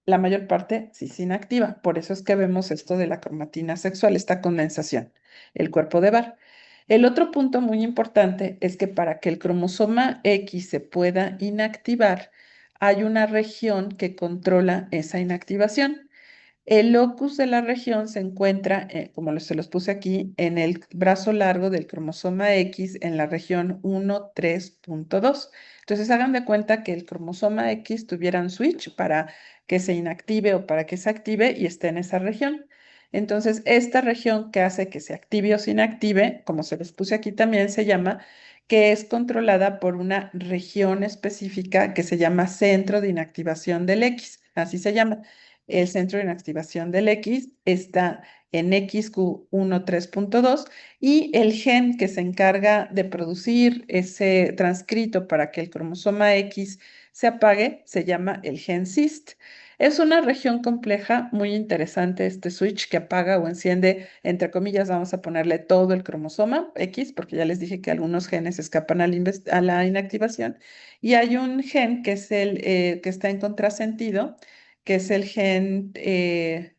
la mayor parte sí se inactiva. Por eso es que vemos esto de la cromatina sexual, esta condensación, el cuerpo de Barr. El otro punto muy importante es que para que el cromosoma X se pueda inactivar, hay una región que controla esa inactivación. El locus de la región se encuentra, se los puse aquí, en el brazo largo del cromosoma X en la región 1,3.2. Entonces hagan de cuenta que el cromosoma X tuviera un switch para que se inactive o para que se active y esté en esa región. Entonces, esta región que hace que se active o se inactive, como se los puse aquí también, se llama que es controlada por una región específica que se llama centro de inactivación del X, así se llama. El centro de inactivación del X está en XQ13.2 y el gen que se encarga de producir ese transcrito para que el cromosoma X se apague se llama el gen CIST. Es una región compleja, muy interesante este switch que apaga o enciende, entre comillas, vamos a ponerle todo el cromosoma X, porque ya les dije que algunos genes escapan a la inactivación. Y hay un gen que es el que está en contrasentido, que es el gen, que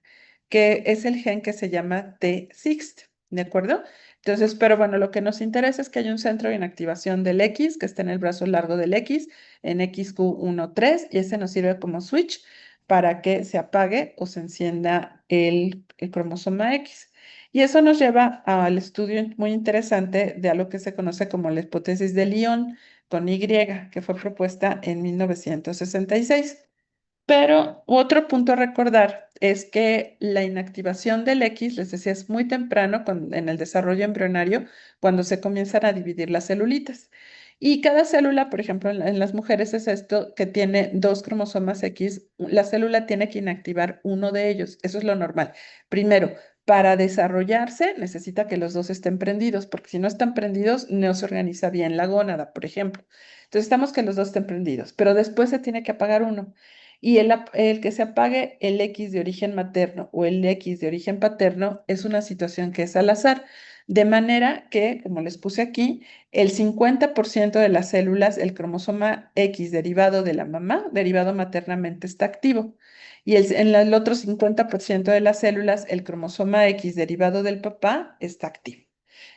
se llama T-Sixt, ¿de acuerdo? Entonces, pero bueno, lo que nos interesa es que hay un centro de inactivación del X, que está en el brazo largo del X, en XQ13, y ese nos sirve como switch para que se apague o se encienda el cromosoma X. Y eso nos lleva al estudio muy interesante de algo que se conoce como la hipótesis de Lyon con Y, que fue propuesta en 1966. Pero otro punto a recordar es que la inactivación del X, les decía, es muy temprano en el desarrollo embrionario, cuando se comienzan a dividir las celulitas. Y cada célula, por ejemplo, en las mujeres es esto, que tiene dos cromosomas X, la célula tiene que inactivar uno de ellos. Eso es lo normal. Primero, para desarrollarse necesita que los dos estén prendidos, porque si no están prendidos, no se organiza bien la gónada, por ejemplo. Entonces, estamos que los dos estén prendidos, pero después se tiene que apagar uno. Y el que se apague el X de origen materno o el X de origen paterno es una situación que es al azar. De manera que, como les puse aquí, el 50% de las células, el cromosoma X derivado de la mamá, derivado maternamente, está activo. Y en el otro 50% de las células, el cromosoma X derivado del papá está activo.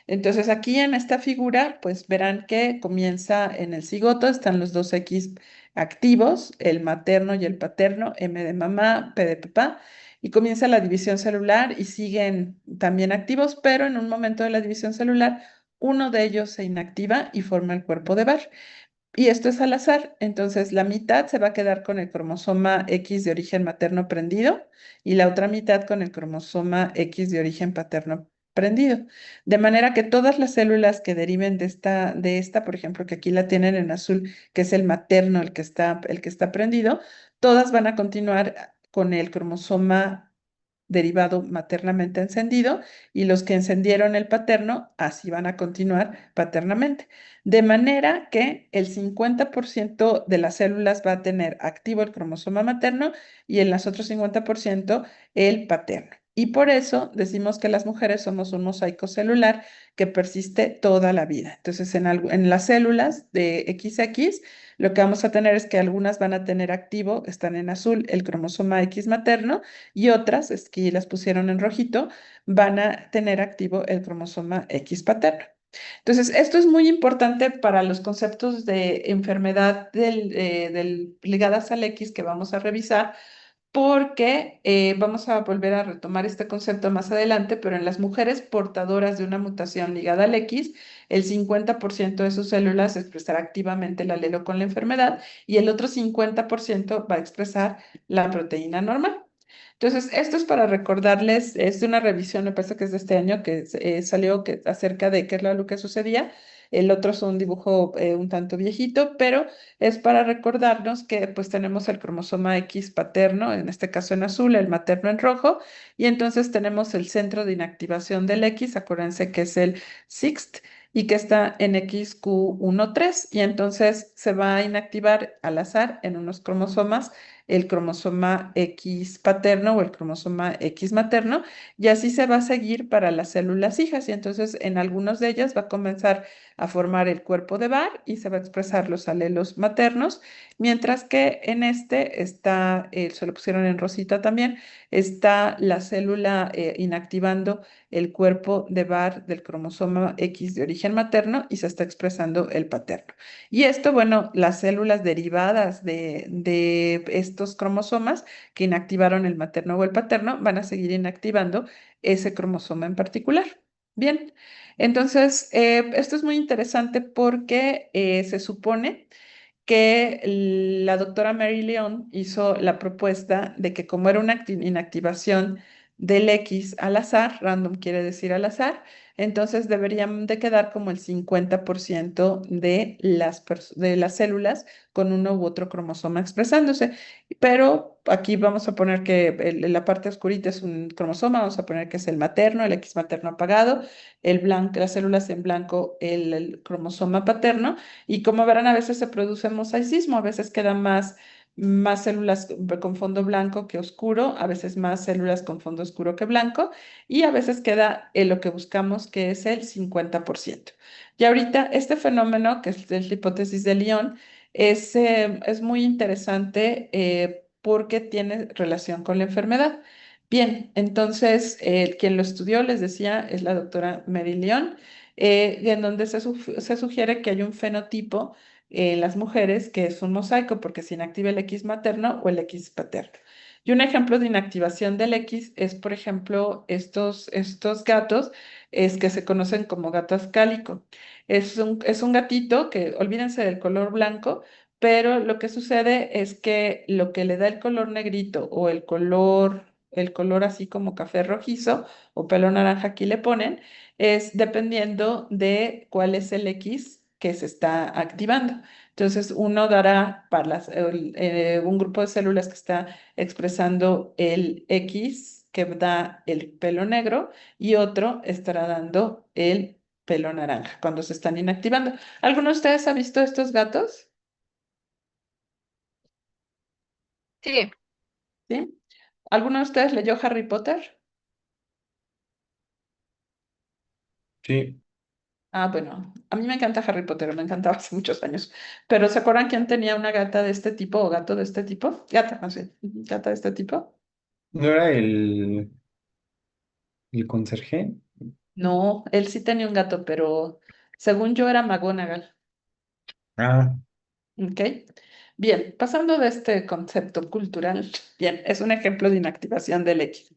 Entonces aquí en esta figura, pues verán que comienza en el cigoto, están los dos X activos, el materno y el paterno, M de mamá, P de papá, y comienza la división celular y siguen también activos, pero en un momento de la división celular, uno de ellos se inactiva y forma el cuerpo de Barr. Y esto es al azar, entonces la mitad se va a quedar con el cromosoma X de origen materno prendido y la otra mitad con el cromosoma X de origen paterno prendido. De manera que todas las células que deriven de esta, por ejemplo, que aquí la tienen en azul, que es el materno, el que está prendido, todas van a continuar con el cromosoma derivado maternamente encendido y los que encendieron el paterno así van a continuar paternamente. De manera que el 50% de las células va a tener activo el cromosoma materno y en las otros 50% el paterno. Y por eso decimos que las mujeres somos un mosaico celular que persiste toda la vida. Entonces, en las células de XX, lo que vamos a tener es que algunas van a tener activo, están en azul, el cromosoma X materno, y otras, es que las pusieron en rojito, van a tener activo el cromosoma X paterno. Entonces, esto es muy importante para los conceptos de enfermedad ligadas al X que vamos a revisar, porque vamos a volver a retomar este concepto más adelante, pero en las mujeres portadoras de una mutación ligada al X, el 50% de sus células expresará activamente el alelo con la enfermedad y el otro 50% va a expresar la proteína normal. Entonces, esto es para recordarles, es de una revisión, me parece que es de este año, que salió acerca de qué es lo que sucedía. El otro es un dibujo un tanto viejito, pero es para recordarnos que pues tenemos el cromosoma X paterno, en este caso en azul, el materno en rojo, y entonces tenemos el centro de inactivación del X, acuérdense que es el SIXT, y que está en XQ13, y entonces se va a inactivar al azar en unos cromosomas el cromosoma X paterno o el cromosoma X materno, y así se va a seguir para las células hijas. Y entonces en algunos de ellas va a comenzar a formar el cuerpo de Barr y se va a expresar los alelos maternos, mientras que en este está, se lo pusieron en rosita también, está la célula inactivando el cuerpo de Barr del cromosoma X de origen materno y se está expresando el paterno. Y esto, bueno, las células derivadas de estos cromosomas que inactivaron el materno o el paterno van a seguir inactivando ese cromosoma en particular. Bien, entonces esto es muy interesante porque se supone que la doctora Mary Leon hizo la propuesta de que como era una inactivación del X al azar, random quiere decir al azar, entonces deberían de quedar como el 50% de las células con uno u otro cromosoma expresándose. Pero aquí vamos a poner que la parte oscurita es un cromosoma, vamos a poner que es el materno, el X materno apagado, el blanco, las células en blanco, el cromosoma paterno. Y como verán, a veces se produce mosaicismo, a veces quedan más células con fondo blanco que oscuro, a veces más células con fondo oscuro que blanco, y a veces queda lo que buscamos, que es el 50%. Y ahorita este fenómeno, que es la hipótesis de Lyon, es muy interesante porque tiene relación con la enfermedad. Bien, entonces quien lo estudió, les decía, es la doctora Mary Lyon, en donde se sugiere que hay un fenotipo en las mujeres que es un mosaico porque se inactiva el X materno o el X paterno. Y un ejemplo de inactivación del X es, por ejemplo, estos gatos es que se conocen como gatos cálico. Es un gatito que, olvídense del color blanco, pero lo que sucede es que lo que le da el color negrito o el color así como café rojizo o pelo naranja aquí le ponen, es dependiendo de cuál es el X que se está activando. Entonces, uno dará para un grupo de células que está expresando el X que da el pelo negro y otro estará dando el pelo naranja cuando se están inactivando. ¿Alguno de ustedes ha visto estos gatos? Sí, ¿Sí? ¿Alguno de ustedes leyó Harry Potter? sí. Ah, bueno, a mí me encanta Harry Potter, me encantaba hace muchos años. Pero ¿se acuerdan quién tenía una gata de este tipo o gato de este tipo? Gata, no sé, gata de este tipo. ¿No era el conserje? No, él sí tenía un gato, pero según yo era McGonagall. Ah, ¿Ok? Bien, pasando de este concepto cultural, bien, es un ejemplo de inactivación del X.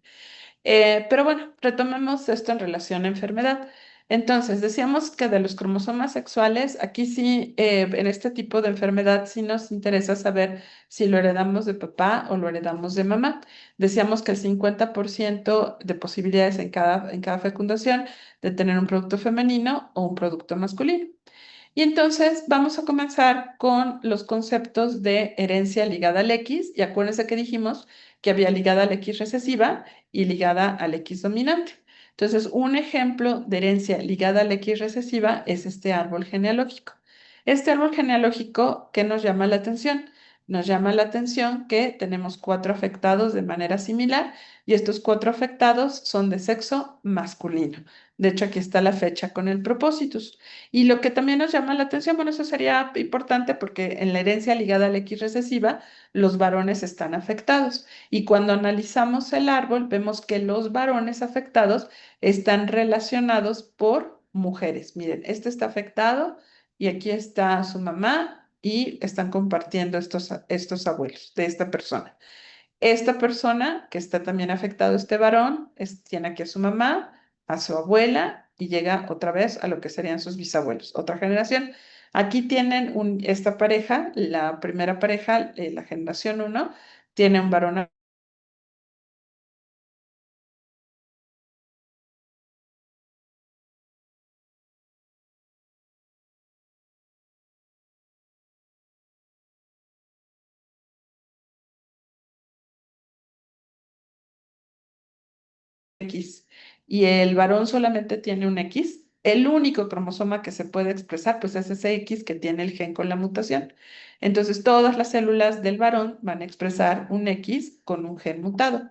Pero bueno, retomemos esto en relación a enfermedad. Entonces, decíamos que de los cromosomas sexuales, aquí sí, en este tipo de enfermedad, sí nos interesa saber si lo heredamos de papá o lo heredamos de mamá. Decíamos que el 50% de posibilidades en cada fecundación de tener un producto femenino o un producto masculino. Y entonces vamos a comenzar con los conceptos de herencia ligada al X. Y acuérdense que dijimos que había ligada al X recesiva y ligada al X dominante. Entonces, un ejemplo de herencia ligada al X recesiva es este árbol genealógico. Este árbol genealógico, ¿qué nos llama la atención? Nos llama la atención que tenemos cuatro afectados de manera similar y estos cuatro afectados son de sexo masculino. De hecho, aquí está la fecha con el propósitus. Y lo que también nos llama la atención, bueno, eso sería importante porque en la herencia ligada al X recesiva, los varones están afectados. Y cuando analizamos el árbol, vemos que los varones afectados están relacionados por mujeres. Miren, este está afectado y aquí está su mamá y están compartiendo estos abuelos de esta persona. Esta persona que está también afectado, este varón, tiene aquí a su mamá, a su abuela y llega otra vez a lo que serían sus bisabuelos, otra generación. Aquí tienen esta pareja, la primera pareja, la generación uno tiene un varón X y el varón solamente tiene un X. el único cromosoma que se puede expresar, pues es ese X que tiene el gen con la mutación. Entonces, todas las células del varón van a expresar un X con un gen mutado.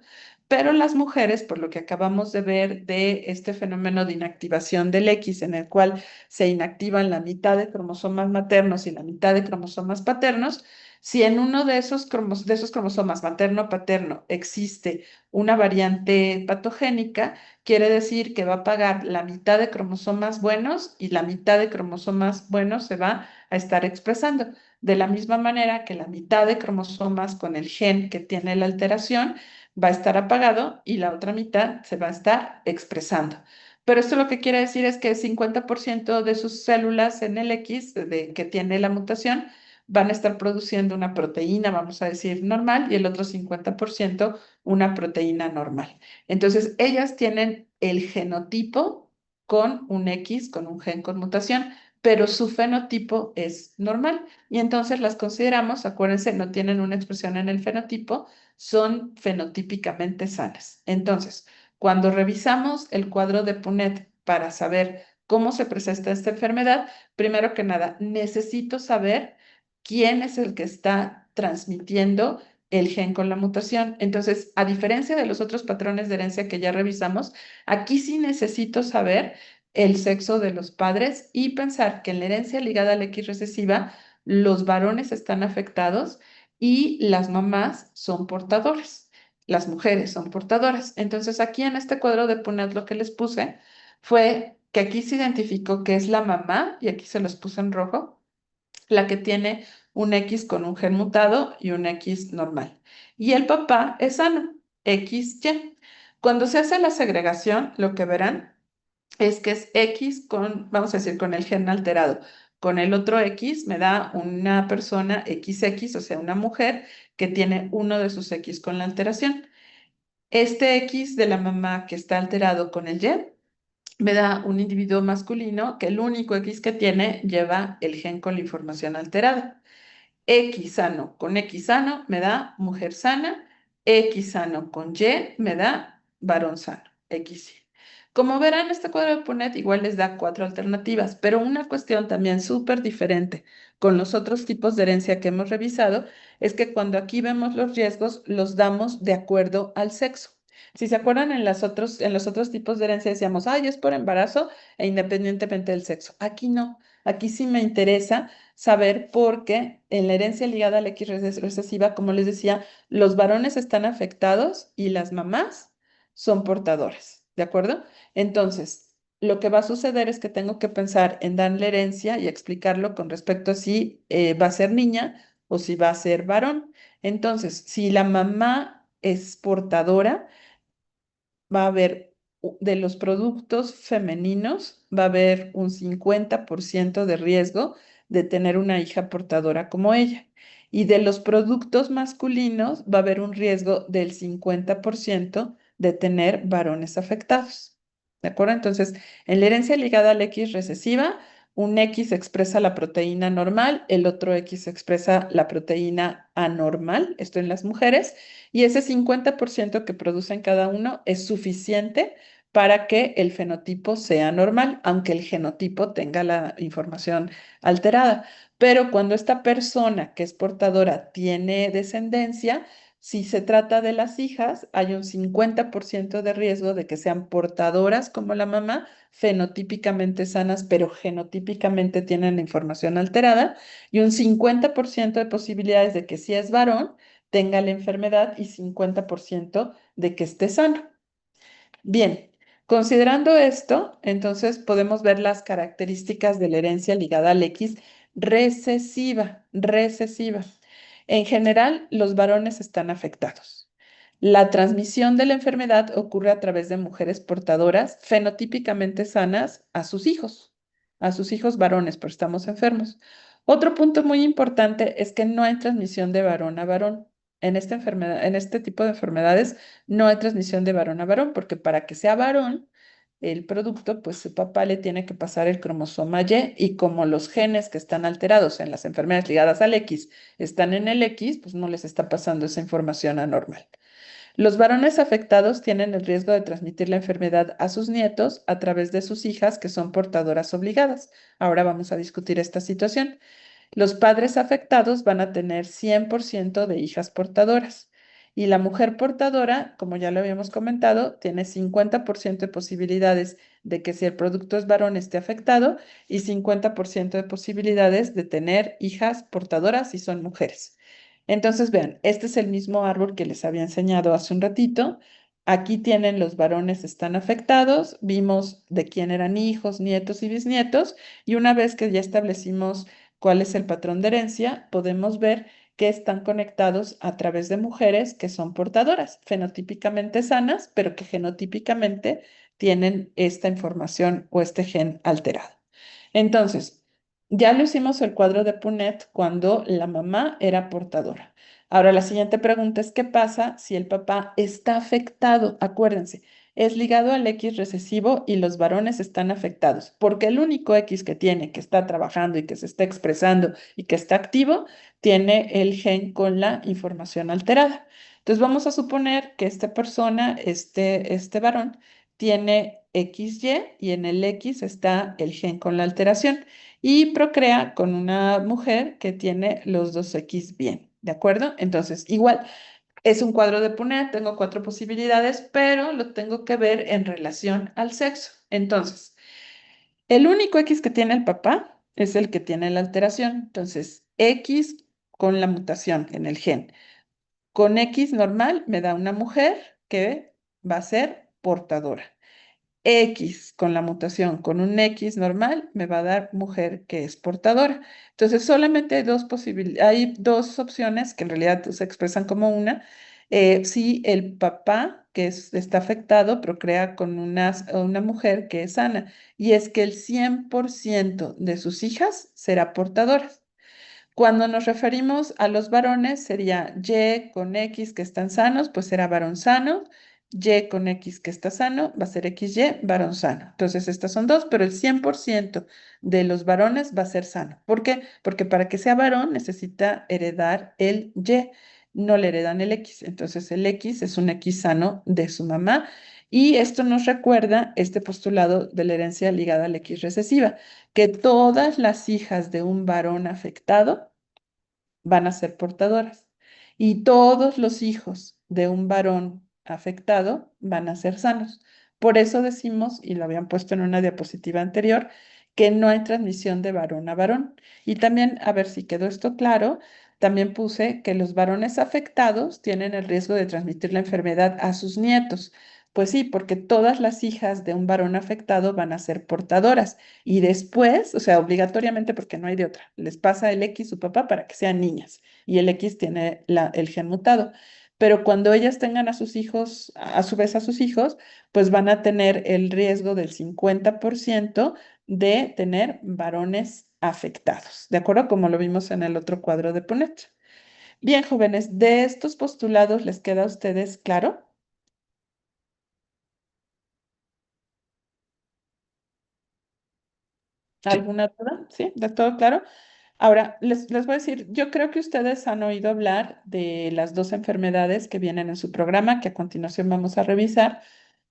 Pero las mujeres, por lo que acabamos de ver de este fenómeno de inactivación del X, en el cual se inactivan la mitad de cromosomas maternos y la mitad de cromosomas paternos, si en uno de esos cromosomas materno-paterno existe una variante patogénica, quiere decir que va a pagar la mitad de cromosomas buenos y la mitad de cromosomas buenos se va a estar expresando. De la misma manera que la mitad de cromosomas con el gen que tiene la alteración va a estar apagado y la otra mitad se va a estar expresando. Pero esto lo que quiere decir es que el 50% de sus células en el X que tiene la mutación van a estar produciendo una proteína, vamos a decir, normal, y el otro 50% una proteína normal. Entonces, ellas tienen el genotipo con un X, con un gen con mutación, pero su fenotipo es normal. Y entonces las consideramos, acuérdense, no tienen una expresión en el fenotipo, son fenotípicamente sanas. Entonces, cuando revisamos el cuadro de Punnett para saber cómo se presenta esta enfermedad, primero que nada, necesito saber quién es el que está transmitiendo el gen con la mutación. Entonces, a diferencia de los otros patrones de herencia que ya revisamos, aquí sí necesito saber el sexo de los padres y pensar que en la herencia ligada a la X recesiva, los varones están afectados y las mamás son portadoras. Las mujeres son portadoras. Entonces, aquí en este cuadro de Punnett lo que les puse fue que aquí se identificó que es la mamá, y aquí se los puse en rojo, la que tiene un X con un gen mutado y un X normal. Y el papá es sano, XY. Cuando se hace la segregación, lo que verán es que es X con, vamos a decir, con el gen alterado. Con el otro X me da una persona XX, o sea, una mujer que tiene uno de sus X con la alteración. Este X de la mamá que está alterado con el Y me da un individuo masculino que el único X que tiene lleva el gen con la información alterada. X sano con X sano me da mujer sana, X sano con Y me da varón sano, XY. Como verán, este cuadro de Punnett igual les da cuatro alternativas, pero una cuestión también súper diferente con los otros tipos de herencia que hemos revisado es que cuando aquí vemos los riesgos, los damos de acuerdo al sexo. Si se acuerdan, en los otros tipos de herencia decíamos, ay, es por embarazo e independientemente del sexo. Aquí no, aquí sí me interesa saber por qué en la herencia ligada a la X recesiva, como les decía, los varones están afectados y las mamás son portadoras, ¿de acuerdo? Entonces, lo que va a suceder es que tengo que pensar en darle herencia y explicarlo con respecto a si va a ser niña o si va a ser varón. Entonces, si la mamá es portadora, va a haber de los productos femeninos, va a haber un 50% de riesgo de tener una hija portadora como ella. Y de los productos masculinos va a haber un riesgo del 50% de tener varones afectados. ¿De acuerdo? Entonces, en la herencia ligada a la X recesiva, un X expresa la proteína normal, el otro X expresa la proteína anormal, esto en las mujeres, y ese 50% que producen cada uno es suficiente para que el fenotipo sea normal, aunque el genotipo tenga la información alterada. Pero cuando esta persona que es portadora tiene descendencia, si se trata de las hijas, hay un 50% de riesgo de que sean portadoras como la mamá, fenotípicamente sanas, pero genotípicamente tienen la información alterada, y un 50% de posibilidades de que si es varón, tenga la enfermedad y 50% de que esté sano. Bien, considerando esto, entonces podemos ver las características de la herencia ligada al X recesiva. En general, los varones están afectados. La transmisión de la enfermedad ocurre a través de mujeres portadoras fenotípicamente sanas a sus hijos varones, pero estamos enfermos. Otro punto muy importante es que no hay transmisión de varón a varón. En esta enfermedad, en este tipo de enfermedades no hay transmisión de varón a varón, porque para que sea varón el producto, pues su papá le tiene que pasar el cromosoma Y como los genes que están alterados en las enfermedades ligadas al X están en el X, pues no les está pasando esa información anormal. Los varones afectados tienen el riesgo de transmitir la enfermedad a sus nietos a través de sus hijas que son portadoras obligadas. Ahora vamos a discutir esta situación. Los padres afectados van a tener 100% de hijas portadoras y la mujer portadora, como ya lo habíamos comentado, tiene 50% de posibilidades de que si el producto es varón esté afectado y 50% de posibilidades de tener hijas portadoras si son mujeres. Entonces, vean, este es el mismo árbol que les había enseñado hace un ratito. Aquí tienen los varones están afectados, vimos de quién eran hijos, nietos y bisnietos, y una vez que ya establecimos cuál es el patrón de herencia, podemos ver que están conectados a través de mujeres que son portadoras, fenotípicamente sanas, pero que genotípicamente tienen esta información o este gen alterado. Entonces, ya lo hicimos el cuadro de Punnett cuando la mamá era portadora. Ahora la siguiente pregunta es, ¿qué pasa si el papá está afectado? Acuérdense, es ligado al X recesivo y los varones están afectados, porque el único X que tiene, que está trabajando y que se está expresando y que está activo, tiene el gen con la información alterada. Entonces vamos a suponer que esta persona, este varón, tiene XY y en el X está el gen con la alteración y procrea con una mujer que tiene los dos X bien, ¿de acuerdo? Entonces, igual, es un cuadro de Punnett, tengo cuatro posibilidades, pero lo tengo que ver en relación al sexo. Entonces, el único X que tiene el papá es el que tiene la alteración. Entonces, X con la mutación en el gen. Con X normal me da una mujer que va a ser portadora. X con la mutación con un X normal me va a dar mujer que es portadora. Entonces solamente hay hay dos opciones que en realidad se expresan como una. Si el papá está afectado procrea con una mujer que es sana y es que el 100% de sus hijas será portadora. Cuando nos referimos a los varones, sería Y con X que están sanos, pues será varón sano. Y con X que está sano, va a ser XY, varón sano. Entonces, estas son dos, pero el 100% de los varones va a ser sano. ¿Por qué? Porque para que sea varón necesita heredar el Y, no le heredan el X. Entonces, el X es un X sano de su mamá. Y esto nos recuerda este postulado de la herencia ligada al X recesiva, que todas las hijas de un varón afectado van a ser portadoras y todos los hijos de un varón afectado van a ser sanos. Por eso decimos, y lo habían puesto en una diapositiva anterior, que no hay transmisión de varón a varón. Y también, a ver si quedó esto claro, también puse que los varones afectados tienen el riesgo de transmitir la enfermedad a sus nietos. Pues sí, porque todas las hijas de un varón afectado van a ser portadoras. Y después, o sea, obligatoriamente, porque no hay de otra, les pasa el X su papá para que sean niñas y el X tiene el gen mutado. Pero cuando ellas tengan a sus hijos, a su vez a sus hijos, pues van a tener el riesgo del 50% de tener varones afectados, ¿de acuerdo? Como lo vimos en el otro cuadro de Punnett. Bien, jóvenes, de estos postulados, ¿les queda a ustedes claro? Sí. ¿Alguna duda? ¿Sí? ¿De todo claro? Ahora, les voy a decir, yo creo que ustedes han oído hablar de las dos enfermedades que vienen en su programa, que a continuación vamos a revisar,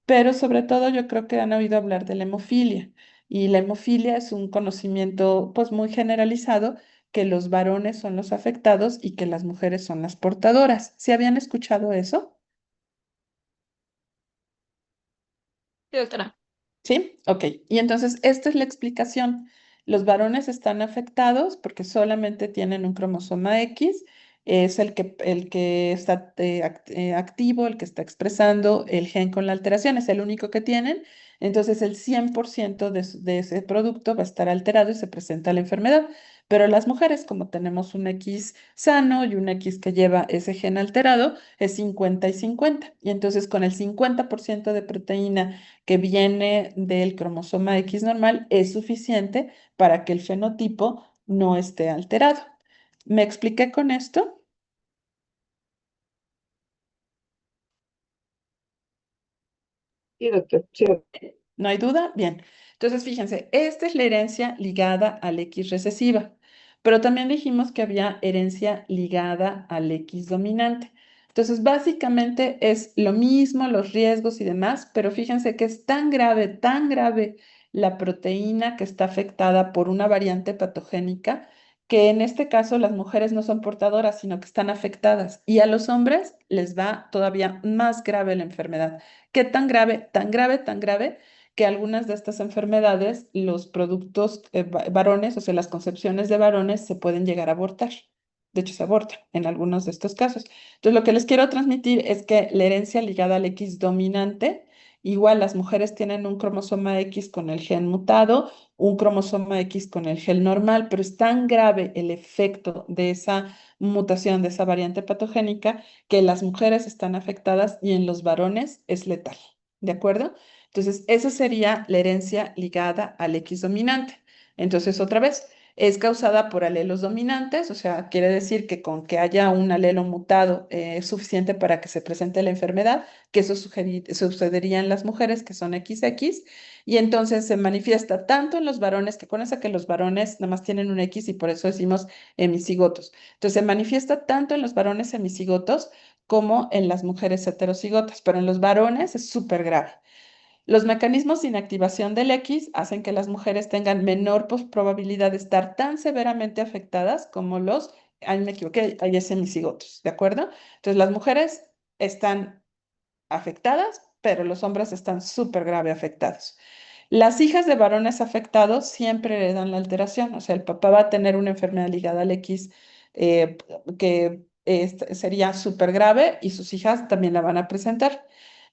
pero sobre todo yo creo que han oído hablar de la hemofilia. Y la hemofilia es un conocimiento pues muy generalizado que los varones son los afectados y que las mujeres son las portadoras. ¿Se habían escuchado eso? Sí, doctora. ¿Sí? Ok. Y entonces, esta es la explicación. Los varones están afectados porque solamente tienen un cromosoma X, es el que está activo, el que está expresando el gen con la alteración, es el único que tienen. Entonces, el 100% de ese producto va a estar alterado y se presenta la enfermedad. Pero las mujeres, como tenemos un X sano y un X que lleva ese gen alterado, es 50 y 50. Y entonces, con el 50% de proteína que viene del cromosoma X normal es suficiente para que el fenotipo no esté alterado. ¿Me expliqué con esto? Sí, doctor. Sí, ¿No hay duda? Bien. Entonces, fíjense, esta es la herencia ligada al X recesiva, pero también dijimos que había herencia ligada al X dominante. Entonces, básicamente es lo mismo, los riesgos y demás, pero fíjense que es tan grave la proteína que está afectada por una variante patogénica, que en este caso las mujeres no son portadoras, sino que están afectadas. Y a los hombres les va todavía más grave la enfermedad. ¿Qué tan grave? Tan grave, tan grave que algunas de estas enfermedades, los productos varones, o sea, las concepciones de varones, se pueden llegar a abortar. De hecho, se abortan en algunos de estos casos. Entonces, lo que les quiero transmitir es que la herencia ligada al X dominante, igual las mujeres tienen un cromosoma X con el gen mutado, un cromosoma X con el gen normal, pero es tan grave el efecto de esa mutación, de esa variante patogénica, que las mujeres están afectadas y en los varones es letal. ¿De acuerdo? Entonces, esa sería la herencia ligada al X dominante. Entonces, otra vez, es causada por alelos dominantes, o sea, quiere decir que con que haya un alelo mutado es suficiente para que se presente la enfermedad, que eso sucedería en las mujeres que son XX, y entonces se manifiesta tanto en los varones, que acuérdense que los varones nada más tienen un X y por eso decimos hemicigotos. Entonces se manifiesta tanto en los varones hemicigotos como en las mujeres heterocigotas, pero en los varones es súper grave. Los mecanismos de inactivación del X hacen que las mujeres tengan menor probabilidad de estar tan severamente afectadas como ahí me equivoqué, hay semicigotos, ¿de acuerdo? Entonces las mujeres están afectadas, pero los hombres están súper grave afectados. Las hijas de varones afectados siempre heredan la alteración, o sea, el papá va a tener una enfermedad ligada al X eh, que sería súper grave y sus hijas también la van a presentar.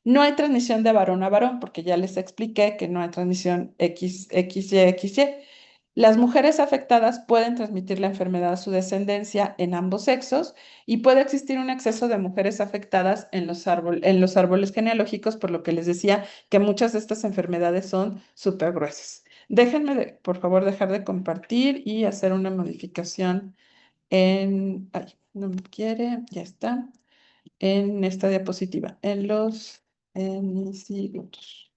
No hay transmisión de varón a varón, porque ya les expliqué que no hay transmisión XY. Las mujeres afectadas pueden transmitir la enfermedad a su descendencia en ambos sexos y puede existir un exceso de mujeres afectadas en en los árboles genealógicos, por lo que les decía que muchas de estas enfermedades son súper gruesas. Déjenme, por favor, dejar de compartir y hacer una modificación ay, no me quiere, ya está, en esta diapositiva, en los hemicigotos.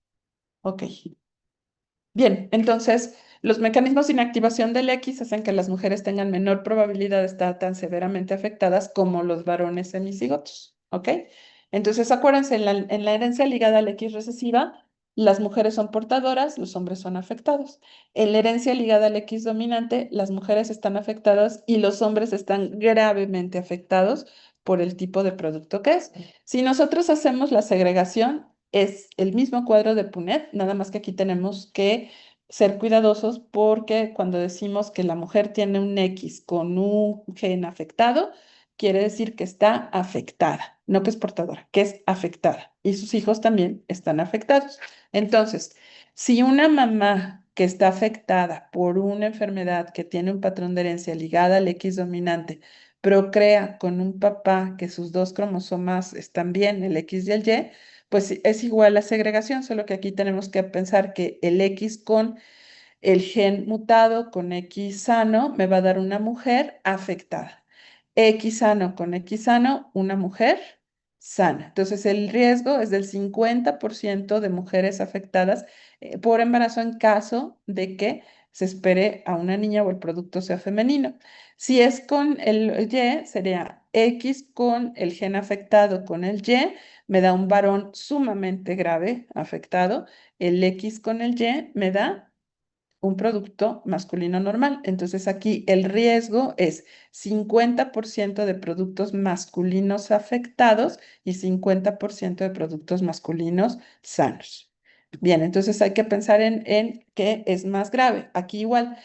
Ok. Bien, entonces los mecanismos de inactivación del X hacen que las mujeres tengan menor probabilidad de estar tan severamente afectadas como los varones semicigotos, ¿ok? Entonces acuérdense, en la herencia ligada al X recesiva, las mujeres son portadoras, los hombres son afectados. En la herencia ligada al X dominante, las mujeres están afectadas y los hombres están gravemente afectados por el tipo de producto que es. Si nosotros hacemos la segregación, es el mismo cuadro de Punnett, nada más que aquí tenemos que ser cuidadosos porque cuando decimos que la mujer tiene un X con un gen afectado, quiere decir que está afectada, no que es portadora, que es afectada. Y sus hijos también están afectados. Entonces, si una mamá que está afectada por una enfermedad que tiene un patrón de herencia ligada al X dominante, procrea con un papá que sus dos cromosomas están bien, el X y el Y, pues es igual a segregación, solo que aquí tenemos que pensar que el X con el gen mutado con X sano me va a dar una mujer afectada. X sano con X sano, una mujer sana. Entonces el riesgo es del 50% de mujeres afectadas por embarazo en caso de que se espere a una niña o el producto sea femenino. Si es con el Y, sería X con el gen afectado con el Y, me da un varón sumamente grave afectado. El X con el Y me da un producto masculino normal. Entonces aquí el riesgo es 50% de productos masculinos afectados y 50% de productos masculinos sanos. Bien, entonces hay que pensar en qué es más grave. Aquí igual,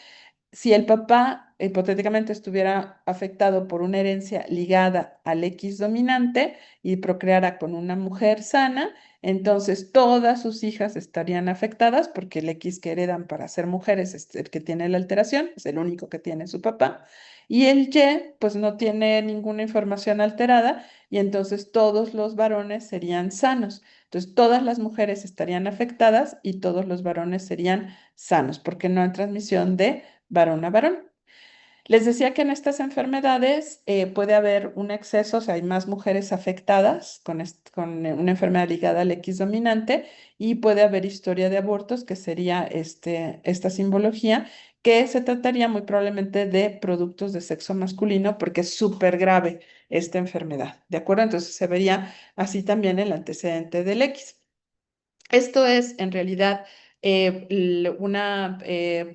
si el papá hipotéticamente estuviera afectado por una herencia ligada al X dominante y procreara con una mujer sana, entonces todas sus hijas estarían afectadas porque el X que heredan para ser mujeres es el que tiene la alteración, es el único que tiene su papá. Y el Y, pues no tiene ninguna información alterada y entonces todos los varones serían sanos. Entonces todas las mujeres estarían afectadas y todos los varones serían sanos porque no hay transmisión de varón a varón. Les decía que en estas enfermedades puede haber un exceso, o sea, hay más mujeres afectadas con una enfermedad ligada al X dominante y puede haber historia de abortos, que sería esta simbología, que se trataría muy probablemente de productos de sexo masculino porque es súper grave esta enfermedad, ¿de acuerdo? Entonces se vería así también el antecedente del X. Esto es en realidad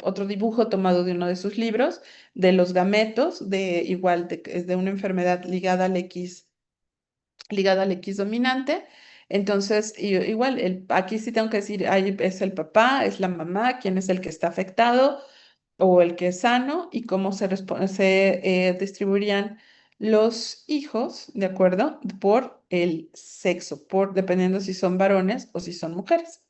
otro dibujo tomado de uno de sus libros de los gametos, es de una enfermedad ligada al X dominante. Entonces, igual, aquí sí tengo que decir, ahí es el papá, es la mamá, quién es el que está afectado o el que es sano y cómo se distribuirían los hijos, ¿de acuerdo? Por el sexo, dependiendo si son varones o si son mujeres.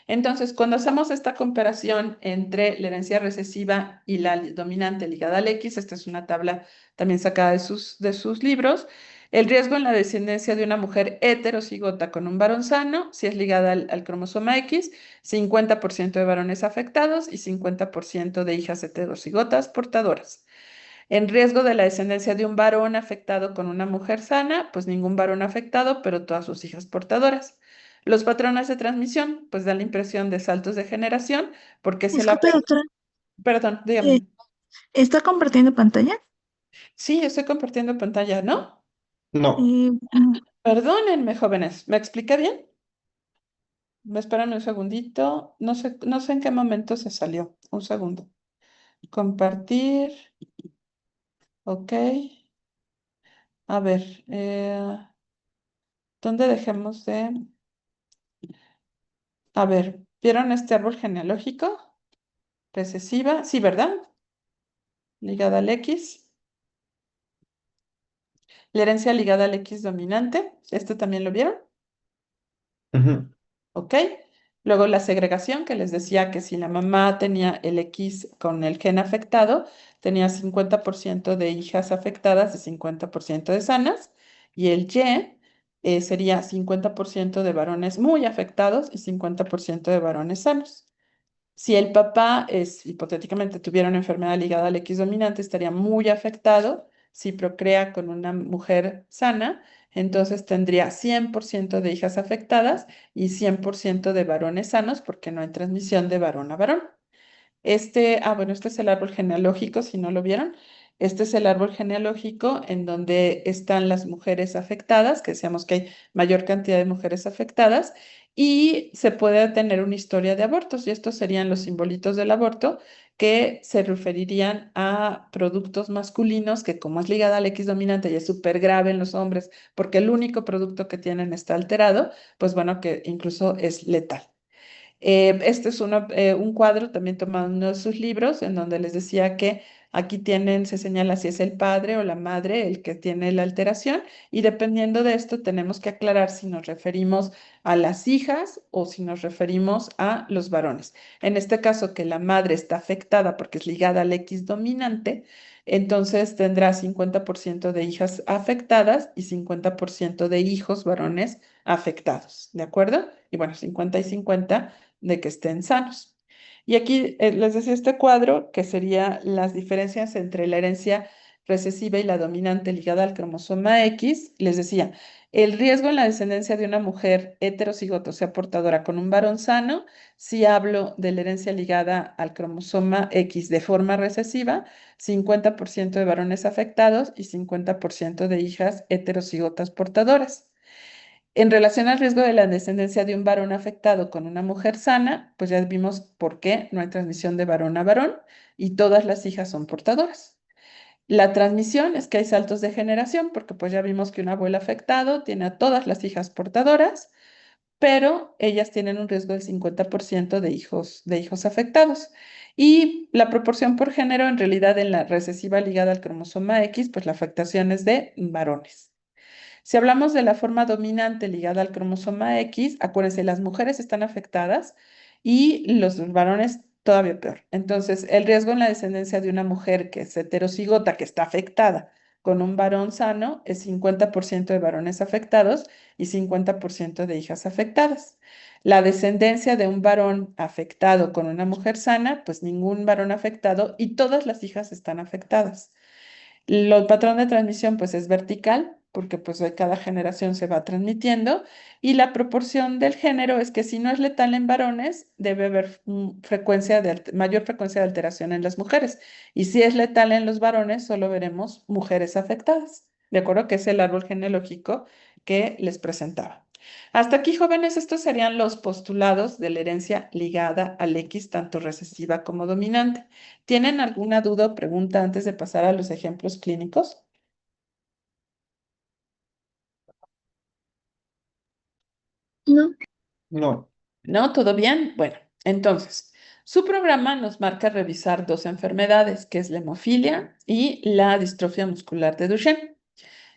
Entonces, cuando hacemos esta comparación entre la herencia recesiva y la dominante ligada al X, esta es una tabla también sacada de sus libros, el riesgo en la descendencia de una mujer heterocigota con un varón sano, si es ligada al cromosoma X, 50% de varones afectados y 50% de hijas heterocigotas portadoras. En riesgo de la descendencia de un varón afectado con una mujer sana, pues ningún varón afectado, pero todas sus hijas portadoras. Los patrones de transmisión, pues dan la impresión de saltos de generación, porque se la... Disculpe, doctora, Perdón, eh, dígame. ¿está compartiendo pantalla? Sí, estoy compartiendo pantalla, ¿no? No, Eh, mm, Perdónenme, jóvenes. ¿Me expliqué bien? Me esperan un segundito. No sé en qué momento se salió. Un segundo. Compartir. Ok. A ver, ¿dónde dejemos de...? A ver, ¿vieron este árbol genealógico? Recesiva, sí, ¿verdad? Ligada al X. La herencia ligada al X dominante. ¿Esto también lo vieron? ujú, ¿Ok? Luego la segregación, que les decía que si la mamá tenía el X con el gen afectado, tenía 50% de hijas afectadas y 50% de sanas. Y el Y sería 50% de varones muy afectados y 50% de varones sanos. Si el papá hipotéticamente tuviera una enfermedad ligada al X dominante, estaría muy afectado. Si procrea con una mujer sana, entonces tendría 100% de hijas afectadas y 100% de varones sanos porque no hay transmisión de varón a varón. Bueno, este es el árbol genealógico, si no lo vieron. Este es el árbol genealógico en donde están las mujeres afectadas, que decíamos que hay mayor cantidad de mujeres afectadas, y se puede tener una historia de abortos, y estos serían los simbolitos del aborto, que se referirían a productos masculinos, que como es ligada al X dominante y es súper grave en los hombres, porque el único producto que tienen está alterado, pues bueno, que incluso es letal. Este es un cuadro también tomado en uno de sus libros, en donde les decía que aquí se señala si es el padre o la madre el que tiene la alteración, y dependiendo de esto tenemos que aclarar si nos referimos a las hijas o si nos referimos a los varones. En este caso, que la madre está afectada porque es ligada al X dominante, entonces tendrá 50% de hijas afectadas y 50% de hijos varones afectados, ¿de acuerdo? Y bueno, 50 y 50 de que estén sanos. Y aquí les decía este cuadro que sería las diferencias entre la herencia recesiva y la dominante ligada al cromosoma X. Les decía, el riesgo en la descendencia de una mujer heterocigota, o sea, portadora con un varón sano, si hablo de la herencia ligada al cromosoma X de forma recesiva, 50% de varones afectados y 50% de hijas heterocigotas portadoras. En relación al riesgo de la descendencia de un varón afectado con una mujer sana, pues ya vimos por qué no hay transmisión de varón a varón y todas las hijas son portadoras. La transmisión es que hay saltos de generación, porque pues ya vimos que un abuelo afectado tiene a todas las hijas portadoras, pero ellas tienen un riesgo del 50% de hijos afectados. Y la proporción por género, en realidad en la recesiva ligada al cromosoma X, pues la afectación es de varones. Si hablamos de la forma dominante ligada al cromosoma X, acuérdense, las mujeres están afectadas y los varones todavía peor. Entonces, el riesgo en la descendencia de una mujer que es heterocigota, que está afectada con un varón sano, es 50% de varones afectados y 50% de hijas afectadas. La descendencia de un varón afectado con una mujer sana, pues ningún varón afectado y todas las hijas están afectadas. El patrón de transmisión pues es vertical, porque pues de cada generación se va transmitiendo, y la proporción del género es que si no es letal en varones, debe haber mayor frecuencia de alteración en las mujeres, y si es letal en los varones, solo veremos mujeres afectadas, ¿de acuerdo? Que es el árbol genealógico que les presentaba. Hasta aquí, jóvenes, estos serían los postulados de la herencia ligada al X, tanto recesiva como dominante. ¿Tienen alguna duda o pregunta antes de pasar a los ejemplos clínicos? No. No. ¿No? ¿Todo bien? Bueno, entonces, su programa nos marca revisar dos enfermedades, que es la hemofilia y la distrofia muscular de Duchenne.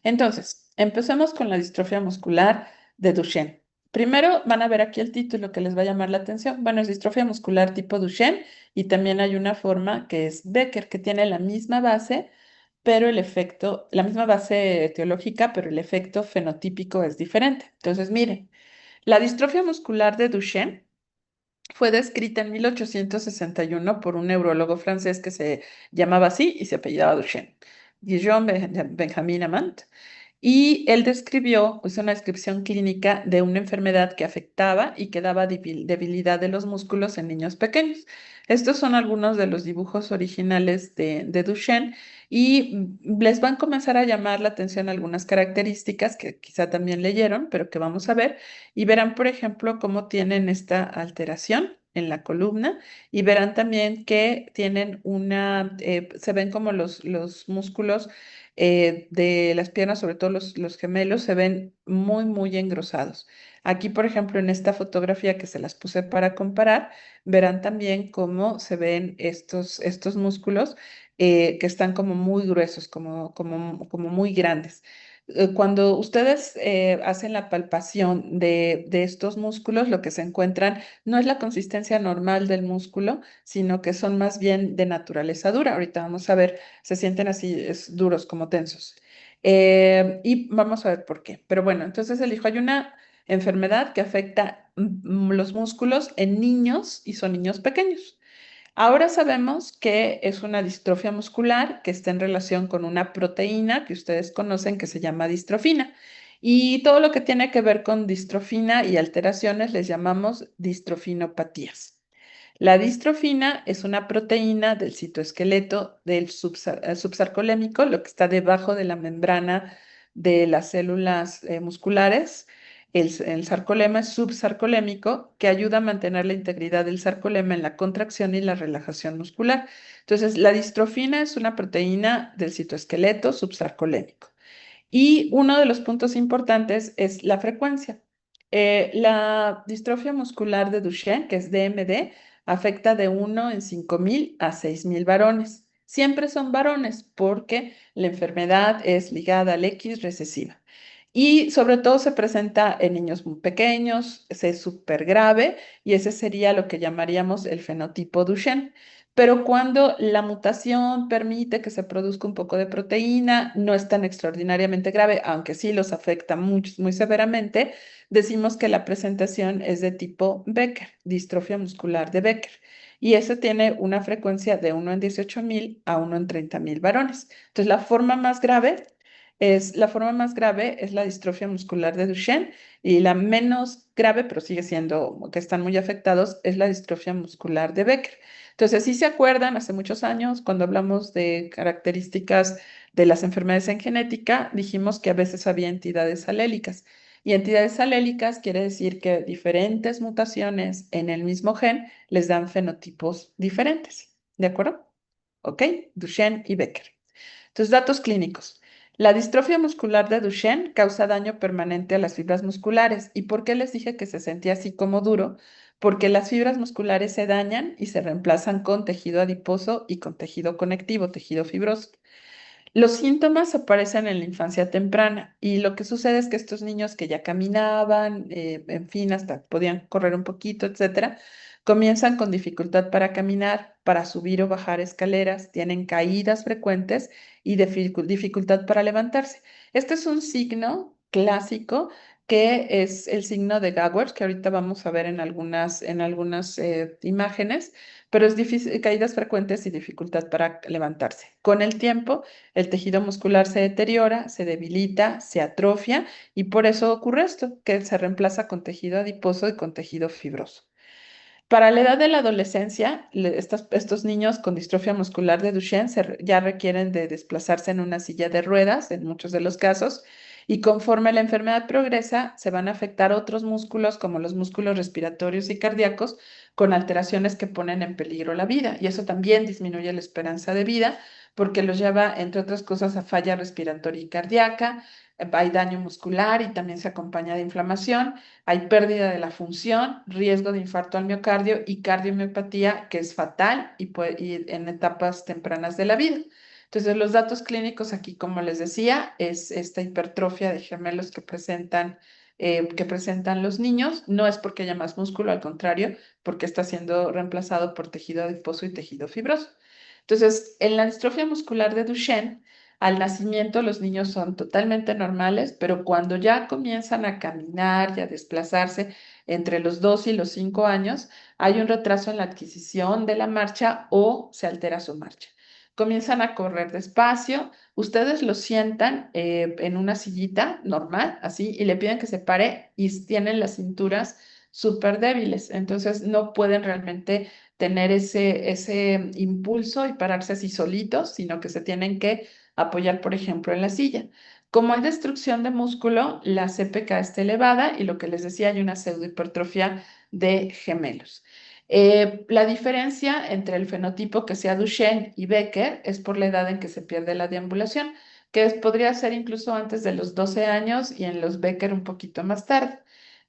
Entonces, empecemos con la distrofia muscular de Duchenne. Primero van a ver aquí el título que les va a llamar la atención. Bueno, es distrofia muscular tipo Duchenne y también hay una forma que es Becker, que tiene la misma base, pero el efecto, la misma base etiológica, pero el efecto fenotípico es diferente. Entonces, miren, la distrofia muscular de Duchenne fue descrita en 1861 por un neurólogo francés que se llamaba así y se apellidaba Duchenne, Guillaume Benjamin Amand. Y él hizo una descripción clínica de una enfermedad que afectaba y que daba debilidad de los músculos en niños pequeños. Estos son algunos de los dibujos originales de Duchenne y les van a comenzar a llamar la atención algunas características que quizá también leyeron, pero que vamos a ver. Y verán, por ejemplo, cómo tienen esta alteración en la columna y verán también que tienen se ven como los músculos de las piernas, sobre todo los gemelos, se ven muy, muy engrosados. Aquí, por ejemplo, en esta fotografía que se las puse para comparar, verán también cómo se ven estos músculos que están como muy gruesos, como muy grandes. Cuando ustedes hacen la palpación de estos músculos, lo que se encuentran no es la consistencia normal del músculo, sino que son más bien de naturaleza dura. Ahorita vamos a ver, se sienten así, duros, como tensos. Y vamos a ver por qué. Pero bueno, entonces elijo, hay una enfermedad que afecta los músculos en niños y son niños pequeños. Ahora sabemos que es una distrofia muscular que está en relación con una proteína que ustedes conocen que se llama distrofina. Y todo lo que tiene que ver con distrofina y alteraciones les llamamos distrofinopatías. La distrofina es una proteína del citoesqueleto del subsarcolémico, lo que está debajo de la membrana de las células musculares. El sarcolema es subsarcolémico, que ayuda a mantener la integridad del sarcolema en la contracción y la relajación muscular. Entonces, la distrofina es una proteína del citoesqueleto subsarcolémico. Y uno de los puntos importantes es la frecuencia. La distrofia muscular de Duchenne, que es DMD, afecta de 1 en 5.000 a 6.000 varones. Siempre son varones porque la enfermedad es ligada al X recesiva. Y sobre todo se presenta en niños muy pequeños, es súper grave y ese sería lo que llamaríamos el fenotipo Duchenne. Pero cuando la mutación permite que se produzca un poco de proteína, no es tan extraordinariamente grave, aunque sí los afecta muy, muy severamente, decimos que la presentación es de tipo Becker, distrofia muscular de Becker. Y eso tiene una frecuencia de 1 en 18.000 a 1 en 30.000 varones. Entonces, la forma más grave es la distrofia muscular de Duchenne y la menos grave, pero sigue siendo que están muy afectados, es la distrofia muscular de Becker. Entonces, si se acuerdan, hace muchos años, cuando hablamos de características de las enfermedades en genética, dijimos que a veces había entidades alélicas. Y entidades alélicas quiere decir que diferentes mutaciones en el mismo gen les dan fenotipos diferentes. ¿De acuerdo? ¿Ok? Duchenne y Becker. Entonces, datos clínicos. La distrofia muscular de Duchenne causa daño permanente a las fibras musculares. ¿Y por qué les dije que se sentía así como duro? Porque las fibras musculares se dañan y se reemplazan con tejido adiposo y con tejido conectivo, tejido fibroso. Los síntomas aparecen en la infancia temprana y lo que sucede es que estos niños que ya caminaban, en fin, hasta podían correr un poquito, etcétera, comienzan con dificultad para caminar, para subir o bajar escaleras, tienen caídas frecuentes y dificultad para levantarse. Este es un signo clásico que es el signo de Gowers, que ahorita vamos a ver en algunas imágenes, pero es difícil, caídas frecuentes y dificultad para levantarse. Con el tiempo, el tejido muscular se deteriora, se debilita, se atrofia y por eso ocurre esto, que se reemplaza con tejido adiposo y con tejido fibroso. Para la edad de la adolescencia, estos niños con distrofia muscular de Duchenne ya requieren de desplazarse en una silla de ruedas, en muchos de los casos, y conforme la enfermedad progresa, se van a afectar otros músculos, como los músculos respiratorios y cardíacos, con alteraciones que ponen en peligro la vida. Y eso también disminuye la esperanza de vida, porque los lleva, entre otras cosas, a falla respiratoria y cardíaca, hay daño muscular y también se acompaña de inflamación. Hay pérdida de la función, riesgo de infarto al miocardio y cardiomiopatía, que es fatal y en etapas tempranas de la vida. Entonces, los datos clínicos aquí, como les decía, es esta hipertrofia de gemelos que presentan los niños. No es porque haya más músculo, al contrario, porque está siendo reemplazado por tejido adiposo y tejido fibroso. Entonces, en la distrofia muscular de Duchenne, al nacimiento los niños son totalmente normales, pero cuando ya comienzan a caminar y a desplazarse entre los 2 y los 5 años, hay un retraso en la adquisición de la marcha o se altera su marcha. Comienzan a correr despacio, ustedes lo sientan en una sillita normal, así, y le piden que se pare y tienen las cinturas súper débiles, entonces no pueden realmente tener ese impulso y pararse así solitos, sino que se tienen que apoyar, por ejemplo, en la silla. Como hay destrucción de músculo, la CPK está elevada y lo que les decía, hay una pseudohipertrofia de gemelos. La diferencia entre el fenotipo que sea Duchenne y Becker es por la edad en que se pierde la deambulación, que podría ser incluso antes de los 12 años y en los Becker un poquito más tarde.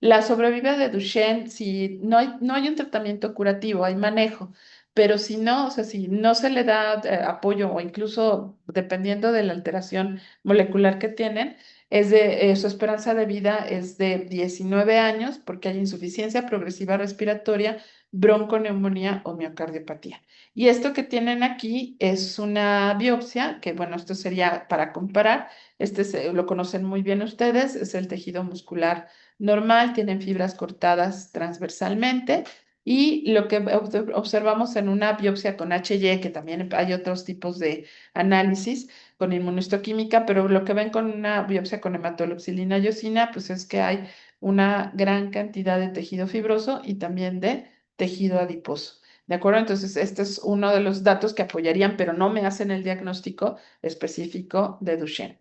La sobrevida de Duchenne, si no hay un tratamiento curativo, hay manejo, pero si no, o sea, si no se le da apoyo o incluso dependiendo de la alteración molecular que tienen, su esperanza de vida es de 19 años porque hay insuficiencia progresiva respiratoria, bronconeumonía o miocardiopatía. Y esto que tienen aquí es una biopsia, que bueno, esto sería para comparar, lo conocen muy bien ustedes, es el tejido muscular normal, tienen fibras cortadas transversalmente y lo que observamos en una biopsia con HY, que también hay otros tipos de análisis con inmunohistoquímica, pero lo que ven con una biopsia con hematoloxilina yosina, pues es que hay una gran cantidad de tejido fibroso y también de tejido adiposo. ¿De acuerdo? Entonces, este es uno de los datos que apoyarían, pero no me hacen el diagnóstico específico de Duchenne.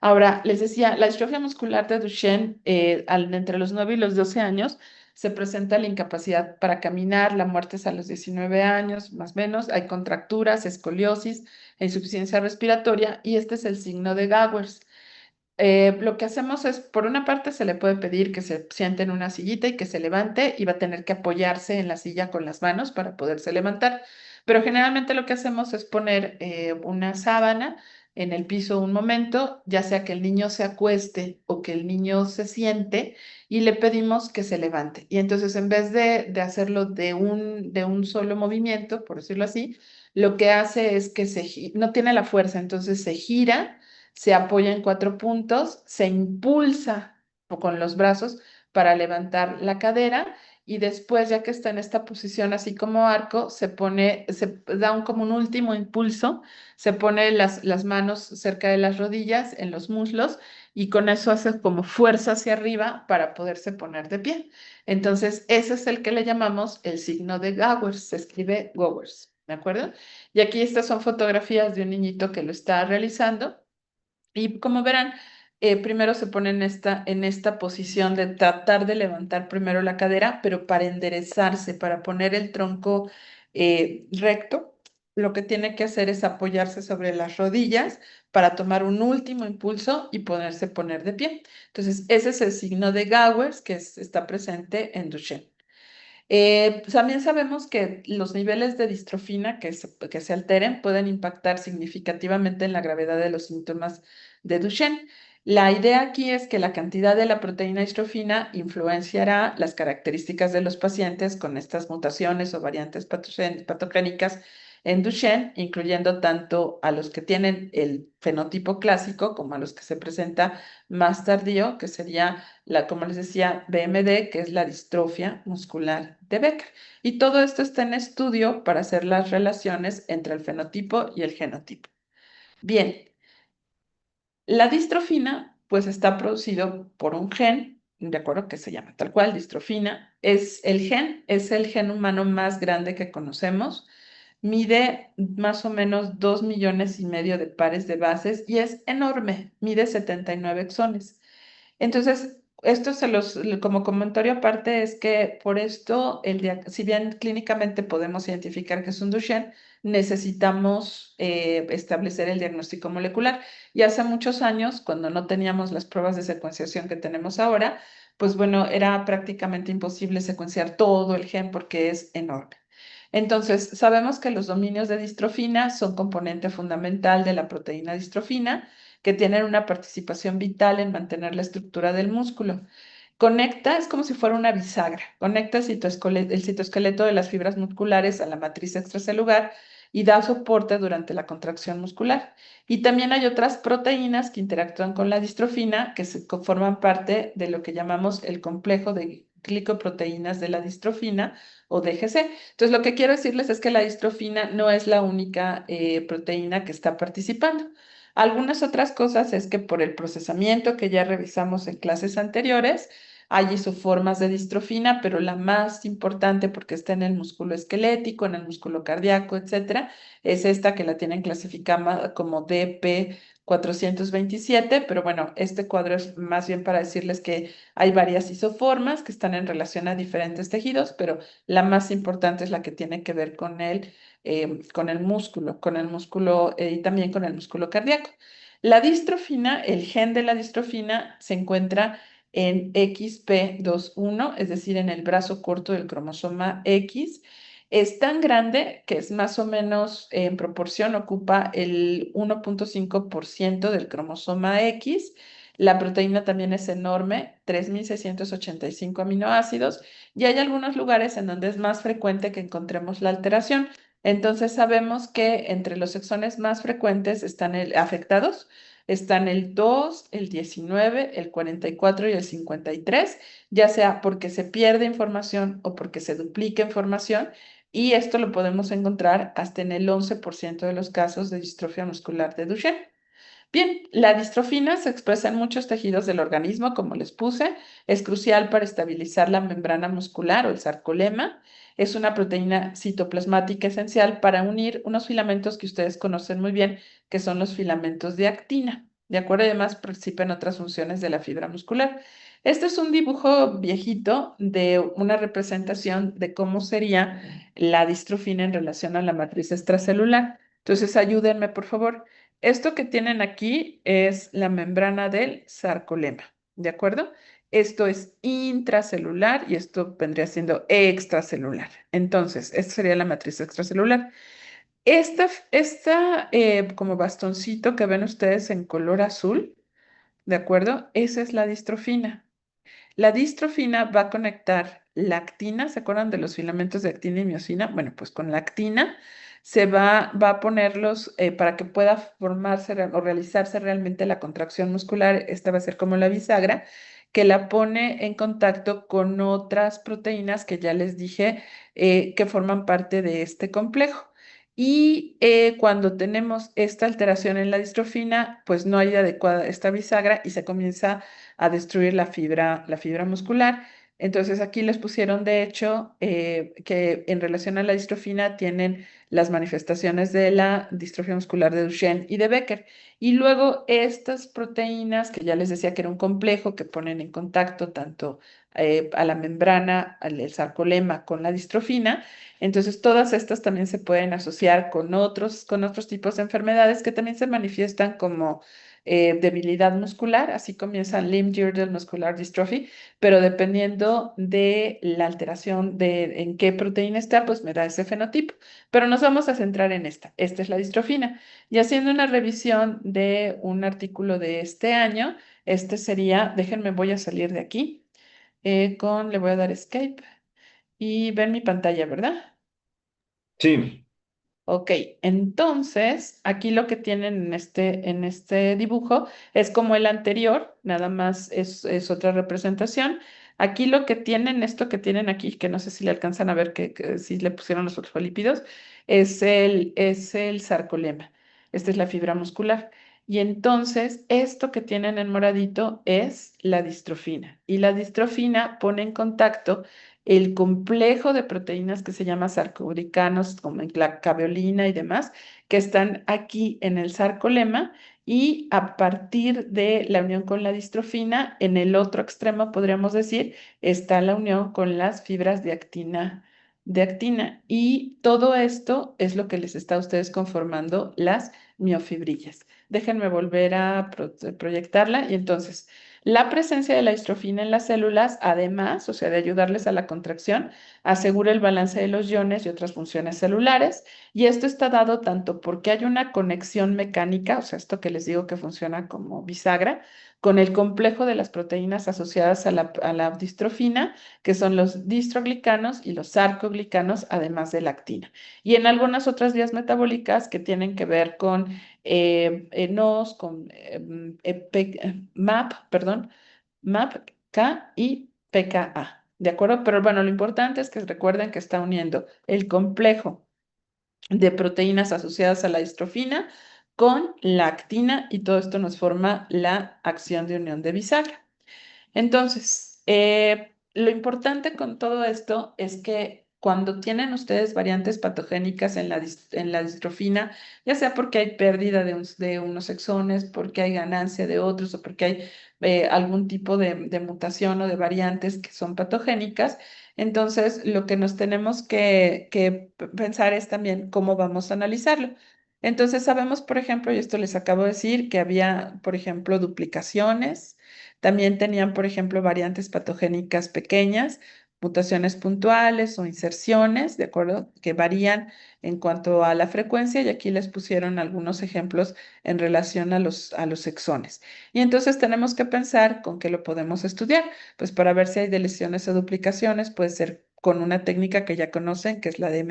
Ahora, les decía, la distrofia muscular de Duchenne, entre los 9 y los 12 años, se presenta la incapacidad para caminar, la muerte es a los 19 años, más o menos, hay contracturas, escoliosis, e insuficiencia respiratoria, y este es el signo de Gowers. Lo que hacemos es, por una parte, se le puede pedir que se siente en una sillita y que se levante y va a tener que apoyarse en la silla con las manos para poderse levantar. Pero generalmente lo que hacemos es poner una sábana en el piso un momento, ya sea que el niño se acueste o que el niño se siente y le pedimos que se levante. Y entonces en vez de hacerlo de un solo movimiento, por decirlo así, lo que hace es que no tiene la fuerza, entonces se gira, se apoya en 4 puntos, se impulsa con los brazos para levantar la cadera y después, ya que está en esta posición así como arco, se da como un último impulso, se pone las manos cerca de las rodillas, en los muslos, y con eso hace como fuerza hacia arriba para poderse poner de pie. Entonces, ese es el que le llamamos el signo de Gowers, se escribe Gowers, ¿de acuerdo? Y aquí estas son fotografías de un niñito que lo está realizando. Y como verán, primero se pone en esta posición de tratar de levantar primero la cadera, pero para enderezarse, para poner el tronco recto, lo que tiene que hacer es apoyarse sobre las rodillas para tomar un último impulso y poner de pie. Entonces, ese es el signo de Gowers que está presente en Duchenne. También sabemos que los niveles de distrofina que se alteren pueden impactar significativamente en la gravedad de los síntomas de Duchenne. La idea aquí es que la cantidad de la proteína distrofina influenciará las características de los pacientes con estas mutaciones o variantes patogénicas en Duchenne, incluyendo tanto a los que tienen el fenotipo clásico como a los que se presenta más tardío, que sería como les decía, BMD, que es la distrofia muscular de Becker. Y todo esto está en estudio para hacer las relaciones entre el fenotipo y el genotipo. Bien, la distrofina, pues está producido por un gen, de acuerdo, que se llama tal cual, distrofina. Es el gen humano más grande que conocemos. Mide más o menos 2,5 millones de pares de bases y es enorme, mide 79 exones. Entonces, esto como comentario aparte es que por esto, si bien clínicamente podemos identificar que es un Duchenne, necesitamos establecer el diagnóstico molecular. Y hace muchos años, cuando no teníamos las pruebas de secuenciación que tenemos ahora, pues bueno, era prácticamente imposible secuenciar todo el gen porque es enorme. Entonces, sabemos que los dominios de distrofina son componente fundamental de la proteína distrofina, que tienen una participación vital en mantener la estructura del músculo. Conecta, es como si fuera una bisagra, conecta el citoesqueleto de las fibras musculares a la matriz extracelular y da soporte durante la contracción muscular. Y también hay otras proteínas que interactúan con la distrofina, que forman parte de lo que llamamos el complejo de glicoproteínas de la distrofina o DGC. Entonces, lo que quiero decirles es que la distrofina no es la única proteína que está participando. Algunas otras cosas es que por el procesamiento que ya revisamos en clases anteriores, hay isoformas de distrofina, pero la más importante porque está en el músculo esquelético, en el músculo cardíaco, etcétera, es esta que la tienen clasificada como DP427, pero bueno, este cuadro es más bien para decirles que hay varias isoformas que están en relación a diferentes tejidos, pero la más importante es la que tiene que ver con el músculo y también con el músculo cardíaco. La distrofina, el gen de la distrofina se encuentra en XP21, es decir, en el brazo corto del cromosoma X. Es tan grande que es más o menos en proporción, ocupa el 1,5% del cromosoma X. La proteína también es enorme, 3,685 aminoácidos, y hay algunos lugares en donde es más frecuente que encontremos la alteración. Entonces sabemos que entre los exones más frecuentes afectados están el 2, el 19, el 44 y el 53, ya sea porque se pierde información o porque se duplica información, y esto lo podemos encontrar hasta en el 11% de los casos de distrofia muscular de Duchenne. Bien, la distrofina se expresa en muchos tejidos del organismo, como les puse. Es crucial para estabilizar la membrana muscular o el sarcolema. Es una proteína citoplasmática esencial para unir unos filamentos que ustedes conocen muy bien, que son los filamentos de actina. De acuerdo, además participa en otras funciones de la fibra muscular. Este es un dibujo viejito de una representación de cómo sería la distrofina en relación a la matriz extracelular. Entonces, ayúdenme, por favor. Esto que tienen aquí es la membrana del sarcolema, ¿de acuerdo? Esto es intracelular y esto vendría siendo extracelular. Entonces, esta sería la matriz extracelular. Esta como bastoncito que ven ustedes en color azul, ¿de acuerdo? Esa es la distrofina. La distrofina va a conectar la actina, ¿se acuerdan de los filamentos de actina y miosina? Bueno, pues con la actina va a ponerlos para que pueda formarse o realizarse realmente la contracción muscular. Esta va a ser como la bisagra que la pone en contacto con otras proteínas que ya les dije que forman parte de este complejo. Y cuando tenemos esta alteración en la distrofina, pues no hay adecuada esta bisagra y se comienza a destruir la fibra muscular. Entonces aquí les pusieron, de hecho, que en relación a la distrofina tienen las manifestaciones de la distrofia muscular de Duchenne y de Becker. Y luego estas proteínas, que ya les decía que era un complejo que ponen en contacto tanto a la membrana, el sarcolema con la distrofina, entonces todas estas también se pueden asociar con otros tipos de enfermedades que también se manifiestan como debilidad muscular, así comienza limb-girdle muscular dystrophy, pero dependiendo de la alteración de en qué proteína está, pues me da ese fenotipo. Pero nos vamos a centrar en esta. Esta es la distrofina. Y haciendo una revisión de un artículo de este año, este sería, déjenme, voy a salir de aquí, le voy a dar escape y ven mi pantalla, ¿verdad? Sí. Ok, entonces aquí lo que tienen en este dibujo es como el anterior, nada más es otra representación. Aquí lo que tienen, esto que tienen aquí, que no sé si le alcanzan a ver que si le pusieron los fosfolípidos, es el sarcolema. Esta es la fibra muscular. Y entonces esto que tienen en moradito es la distrofina. Y la distrofina pone en contacto el complejo de proteínas que se llama sarcoglicanos, como en la caveolina y demás, que están aquí en el sarcolema y a partir de la unión con la distrofina, en el otro extremo, podríamos decir, está la unión con las fibras de actina y todo esto es lo que les está a ustedes conformando las miofibrillas. Déjenme volver a proyectarla y entonces la presencia de la distrofina en las células, además, o sea, de ayudarles a la contracción, asegura el balance de los iones y otras funciones celulares. Y esto está dado tanto porque hay una conexión mecánica, o sea, esto que les digo que funciona como bisagra, con el complejo de las proteínas asociadas a la distrofina, que son los distroglicanos y los sarcoglicanos, además de la actina. Y en algunas otras vías metabólicas que tienen que ver con NOS, con MAP, perdón, MAPK y PKA. ¿De acuerdo? Pero bueno, lo importante es que recuerden que está uniendo el complejo de proteínas asociadas a la distrofina con la actina y todo esto nos forma la acción de unión de bisagra. Entonces, lo importante con todo esto es que cuando tienen ustedes variantes patogénicas en en la distrofina, ya sea porque hay pérdida de unos exones, porque hay ganancia de otros o porque hay algún tipo de mutación o de variantes que son patogénicas, entonces lo que nos tenemos que pensar es también cómo vamos a analizarlo. Entonces sabemos, por ejemplo, y esto les acabo de decir, que había, por ejemplo, duplicaciones. También tenían, por ejemplo, variantes patogénicas pequeñas, mutaciones puntuales o inserciones, ¿de acuerdo? Que varían en cuanto a la frecuencia y aquí les pusieron algunos ejemplos en relación a a los exones. Y entonces tenemos que pensar con qué lo podemos estudiar. Pues para ver si hay deleciones o duplicaciones, puede ser con una técnica que ya conocen, que es la de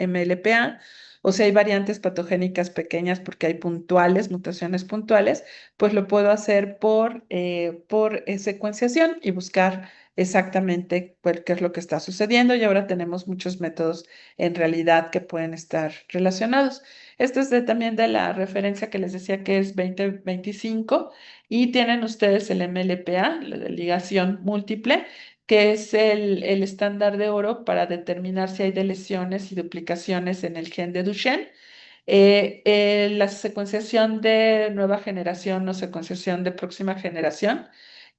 MLPA, o si hay variantes patogénicas pequeñas porque hay puntuales, mutaciones puntuales, pues lo puedo hacer por secuenciación y buscar exactamente qué es lo que está sucediendo y ahora tenemos muchos métodos en realidad que pueden estar relacionados. Esto es también de la referencia que les decía que es 2025 y tienen ustedes el MLPA, la de ligación múltiple, que es el estándar de oro para determinar si hay deleciones y duplicaciones en el gen de Duchenne. La secuenciación de nueva generación o secuenciación de próxima generación,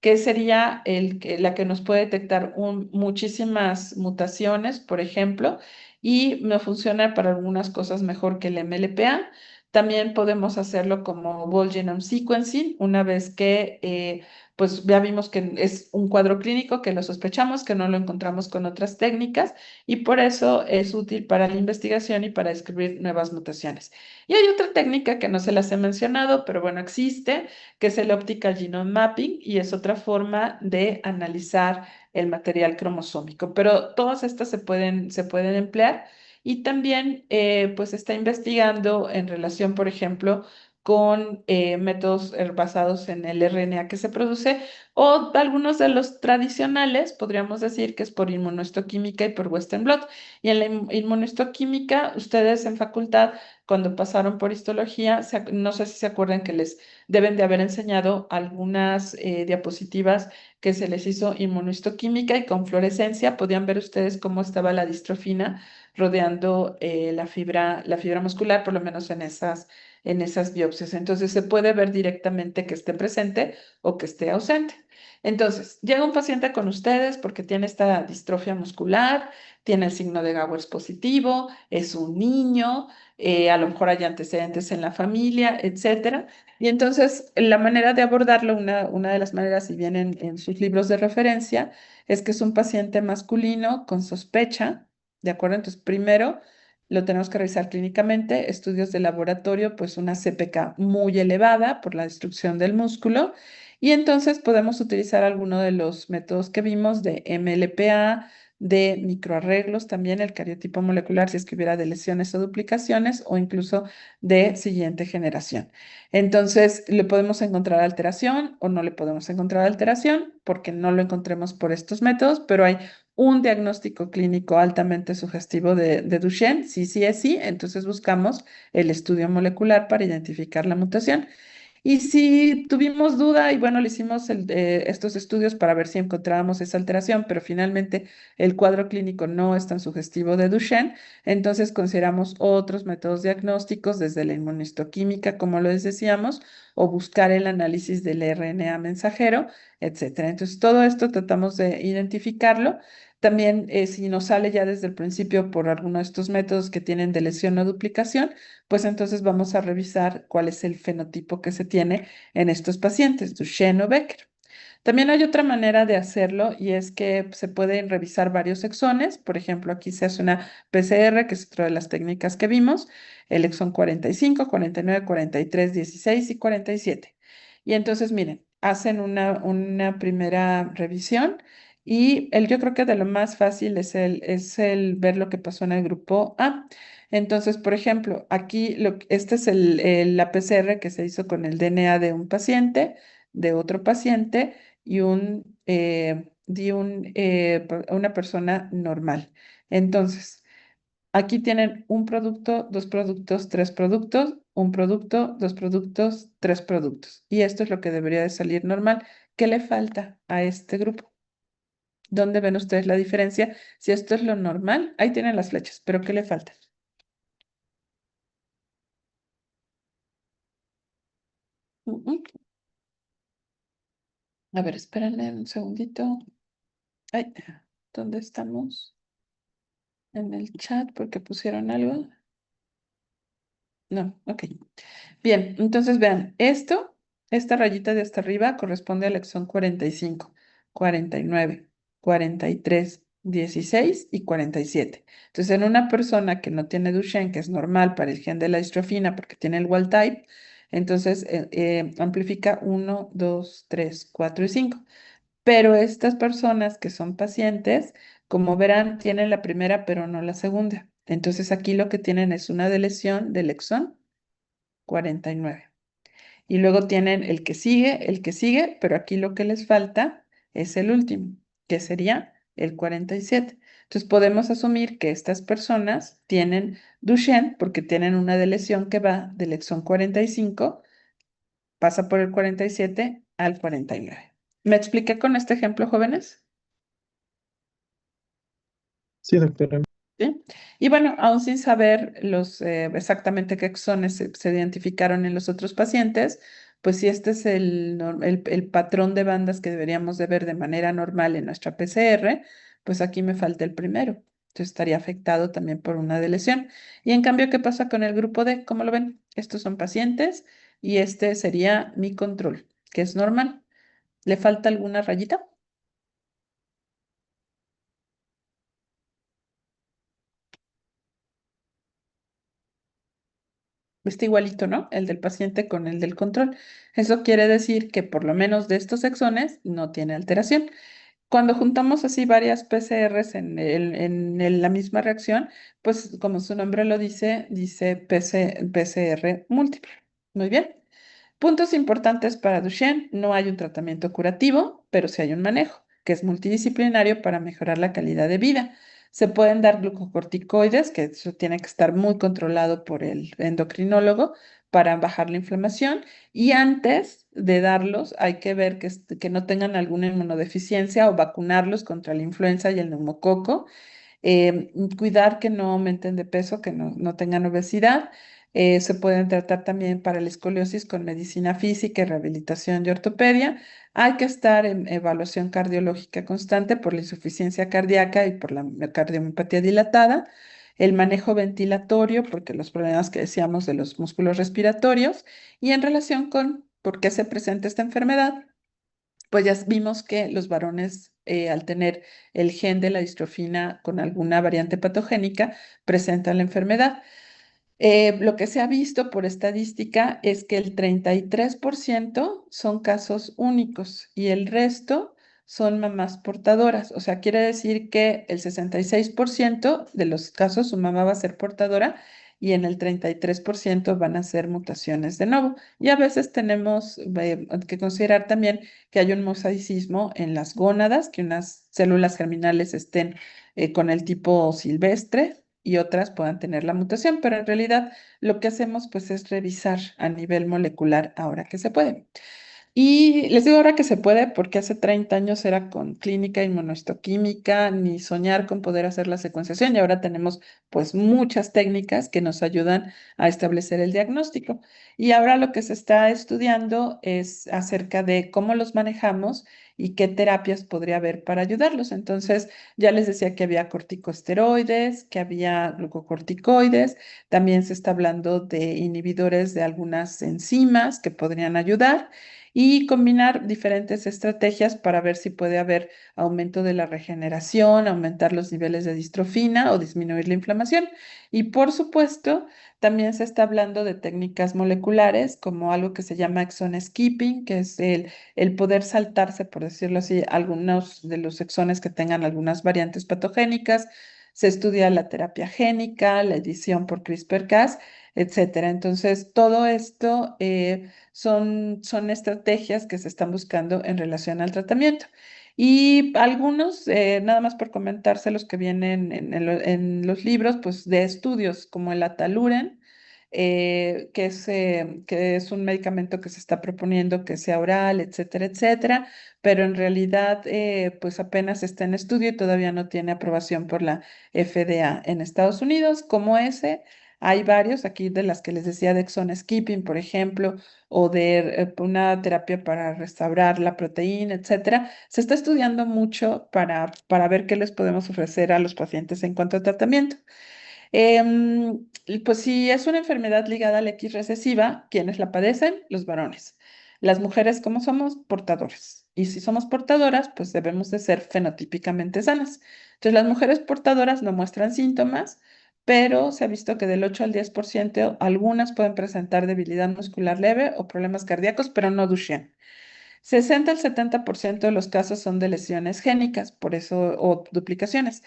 que sería la que nos puede detectar muchísimas mutaciones, por ejemplo, y me funciona para algunas cosas mejor que el MLPA. También podemos hacerlo como whole genome sequencing, una vez que pues ya vimos que es un cuadro clínico que lo sospechamos, que no lo encontramos con otras técnicas y por eso es útil para la investigación y para descubrir nuevas mutaciones. Y hay otra técnica que no se las he mencionado, pero bueno, existe, que es el optical genome mapping y es otra forma de analizar el material cromosómico. Pero todas estas se pueden emplear y también pues está investigando en relación, por ejemplo, con métodos basados en el RNA que se produce o algunos de los tradicionales, podríamos decir que es por inmunohistoquímica y por Western blot. Y en la inmunohistoquímica, ustedes en facultad, cuando pasaron por histología, no sé si se acuerdan que les deben de haber enseñado algunas diapositivas que se les hizo inmunohistoquímica y con fluorescencia podían ver ustedes cómo estaba la distrofina rodeando la fibra muscular, por lo menos en esas biopsias. Entonces se puede ver directamente que esté presente o que esté ausente. Entonces, llega un paciente con ustedes porque tiene esta distrofia muscular, tiene el signo de Gowers positivo, es un niño, a lo mejor hay antecedentes en la familia, etcétera. Y entonces, la manera de abordarlo, una de las maneras, si vienen en sus libros de referencia, es que es un paciente masculino con sospecha, ¿de acuerdo? Entonces, primero lo tenemos que revisar clínicamente, estudios de laboratorio, pues una CPK muy elevada por la destrucción del músculo. Y entonces podemos utilizar alguno de los métodos que vimos de MLPA, de microarreglos también, el cariotipo molecular, si es que hubiera de lesiones o duplicaciones, o incluso de siguiente generación. Entonces, le podemos encontrar alteración o no le podemos encontrar alteración porque no lo encontremos por estos métodos, pero hay un diagnóstico clínico altamente sugestivo de Duchenne. Si sí es sí, entonces buscamos el estudio molecular para identificar la mutación. Y si tuvimos duda, y bueno, le hicimos estos estudios para ver si encontrábamos esa alteración, pero finalmente el cuadro clínico no es tan sugestivo de Duchenne, entonces consideramos otros métodos diagnósticos, desde la inmunistoquímica, como les decíamos, o buscar el análisis del RNA mensajero, etcétera. Entonces, todo esto tratamos de identificarlo. También, si nos sale ya desde el principio por alguno de estos métodos que tienen de lesión o duplicación, pues entonces vamos a revisar cuál es el fenotipo que se tiene en estos pacientes, Duchenne o Becker. También hay otra manera de hacerlo y es que se pueden revisar varios exones. Por ejemplo, aquí se hace una PCR, que es otra de las técnicas que vimos, el exón 45, 49, 43, 16 y 47. Y entonces, miren, hacen una primera revisión y yo creo que de lo más fácil es el ver lo que pasó en el grupo A. Entonces, por ejemplo, aquí este es la PCR que se hizo con el DNA de un paciente, de otro paciente y una persona normal. Entonces, aquí tienen un producto, dos productos, tres productos, un producto, dos productos, tres productos. Y esto es lo que debería de salir normal. ¿Qué le falta a este grupo? ¿Dónde ven ustedes la diferencia? Si esto es lo normal, ahí tienen las flechas, pero ¿qué le falta? Mm, mm. A ver, espérenme un segundito. Ay, ¿dónde estamos? En el chat porque pusieron algo. No, ok. Bien, entonces vean, esta rayita de hasta arriba corresponde al exón 45, 49, 43, 16 y 47. Entonces, en una persona que no tiene Duchenne, que es normal para el gen de la distrofina porque tiene el wild type, entonces amplifica 1, 2, 3, 4 y 5. Pero estas personas que son pacientes, como verán, tienen la primera, pero no la segunda. Entonces, aquí lo que tienen es una deleción del exón 49. Y luego tienen el que sigue, pero aquí lo que les falta es el último, que sería el 47. Entonces podemos asumir que estas personas tienen Duchenne porque tienen una deleción que va del exón 45, pasa por el 47 al 49. ¿Me expliqué con este ejemplo, jóvenes? Sí, doctora. ¿Sí? Y bueno, aún sin saber exactamente qué exones se identificaron en los otros pacientes, pues si este es el patrón de bandas que deberíamos de ver de manera normal en nuestra PCR, pues aquí me falta el primero. Entonces estaría afectado también por una lesión. Y en cambio, ¿qué pasa con el grupo D? ¿Cómo lo ven? Estos son pacientes y este sería mi control, que es normal. ¿Le falta alguna rayita? Está igualito, ¿no? El del paciente con el del control. Eso quiere decir que por lo menos de estos exones no tiene alteración. Cuando juntamos así varias PCRs en la misma reacción, pues como su nombre lo dice PCR múltiple. Muy bien. Puntos importantes para Duchenne. No hay un tratamiento curativo, pero sí hay un manejo, que es multidisciplinario para mejorar la calidad de vida. Se pueden dar glucocorticoides, que eso tiene que estar muy controlado por el endocrinólogo para bajar la inflamación. Y antes de darlos, hay que ver que no tengan alguna inmunodeficiencia o vacunarlos contra la influenza y el neumococo. Cuidar que no aumenten de peso, que no tengan obesidad. Se pueden tratar también para la escoliosis con medicina física y rehabilitación y ortopedia. Hay que estar en evaluación cardiológica constante por la insuficiencia cardíaca y por la cardiomiopatía dilatada. El manejo ventilatorio, porque los problemas que decíamos de los músculos respiratorios. Y en relación con por qué se presenta esta enfermedad, pues ya vimos que los varones, al tener el gen de la distrofina con alguna variante patogénica, presentan la enfermedad. Lo que se ha visto por estadística es que el 33% son casos únicos y el resto son mamás portadoras. O sea, quiere decir que el 66% de los casos su mamá va a ser portadora y en el 33% van a ser mutaciones de novo. Y a veces tenemos que considerar también que hay un mosaicismo en las gónadas, que unas células germinales estén con el tipo silvestre y otras puedan tener la mutación, pero en realidad lo que hacemos pues es revisar a nivel molecular ahora que se puede. Y les digo ahora que se puede porque hace 30 años era con clínica inmunohistoquímica, ni soñar con poder hacer la secuenciación y ahora tenemos pues muchas técnicas que nos ayudan a establecer el diagnóstico. Y ahora lo que se está estudiando es acerca de cómo los manejamos y qué terapias podría haber para ayudarlos. Entonces, ya les decía que había corticosteroides, que había glucocorticoides, también se está hablando de inhibidores de algunas enzimas que podrían ayudar y combinar diferentes estrategias para ver si puede haber aumento de la regeneración, aumentar los niveles de distrofina o disminuir la inflamación. Y por supuesto, también se está hablando de técnicas moleculares como algo que se llama exon skipping, que es el poder saltarse, por decirlo así, algunos de los exones que tengan algunas variantes patogénicas. Se estudia la terapia génica, la edición por CRISPR-Cas, etcétera. Entonces, todo esto son estrategias que se están buscando en relación al tratamiento. Y algunos, nada más por comentarse los que vienen en los libros, pues de estudios como el Ataluren, que es un medicamento que se está proponiendo que sea oral, etcétera, etcétera, pero en realidad pues apenas está en estudio y todavía no tiene aprobación por la FDA en Estados Unidos, como ese. Hay varios aquí de las que les decía de exon skipping, por ejemplo, o de una terapia para restaurar la proteína, etcétera. Se está estudiando mucho para ver qué les podemos ofrecer a los pacientes en cuanto a tratamiento. Y pues si es una enfermedad ligada a la X recesiva, ¿quiénes la padecen? Los varones. Las mujeres, ¿cómo somos? Portadoras. Y si somos portadoras, pues debemos de ser fenotípicamente sanas. Entonces, las mujeres portadoras no muestran síntomas, pero se ha visto que del 8 al 10% algunas pueden presentar debilidad muscular leve o problemas cardíacos, pero no Duchenne. 60 al 70% de los casos son de lesiones génicas, por eso, o duplicaciones,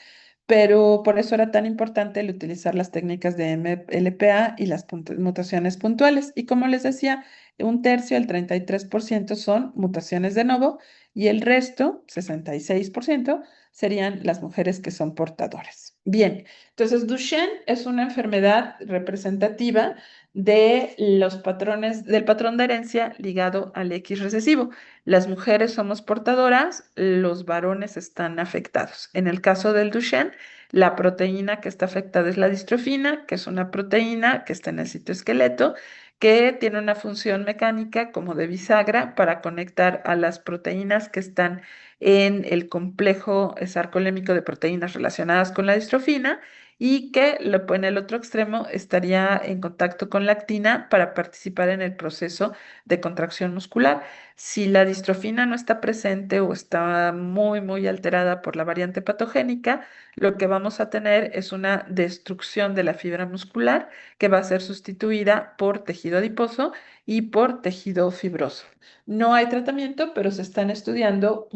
pero por eso era tan importante el utilizar las técnicas de MLPA y las mutaciones puntuales. Y como les decía, un tercio, el 33% son mutaciones de novo y el resto, 66%, serían las mujeres que son portadoras. Bien, entonces Duchenne es una enfermedad representativa de los patrones, del patrón de herencia ligado al X recesivo. Las mujeres somos portadoras, los varones están afectados. En el caso del Duchenne, la proteína que está afectada es la distrofina, que es una proteína que está en el citoesqueleto, que tiene una función mecánica como de bisagra para conectar a las proteínas que están en el complejo sarcolémico de proteínas relacionadas con la distrofina y que en el otro extremo estaría en contacto con la actina para participar en el proceso de contracción muscular. Si la distrofina no está presente o está muy, muy alterada por la variante patogénica, lo que vamos a tener es una destrucción de la fibra muscular que va a ser sustituida por tejido adiposo y por tejido fibroso. No hay tratamiento, pero se están estudiando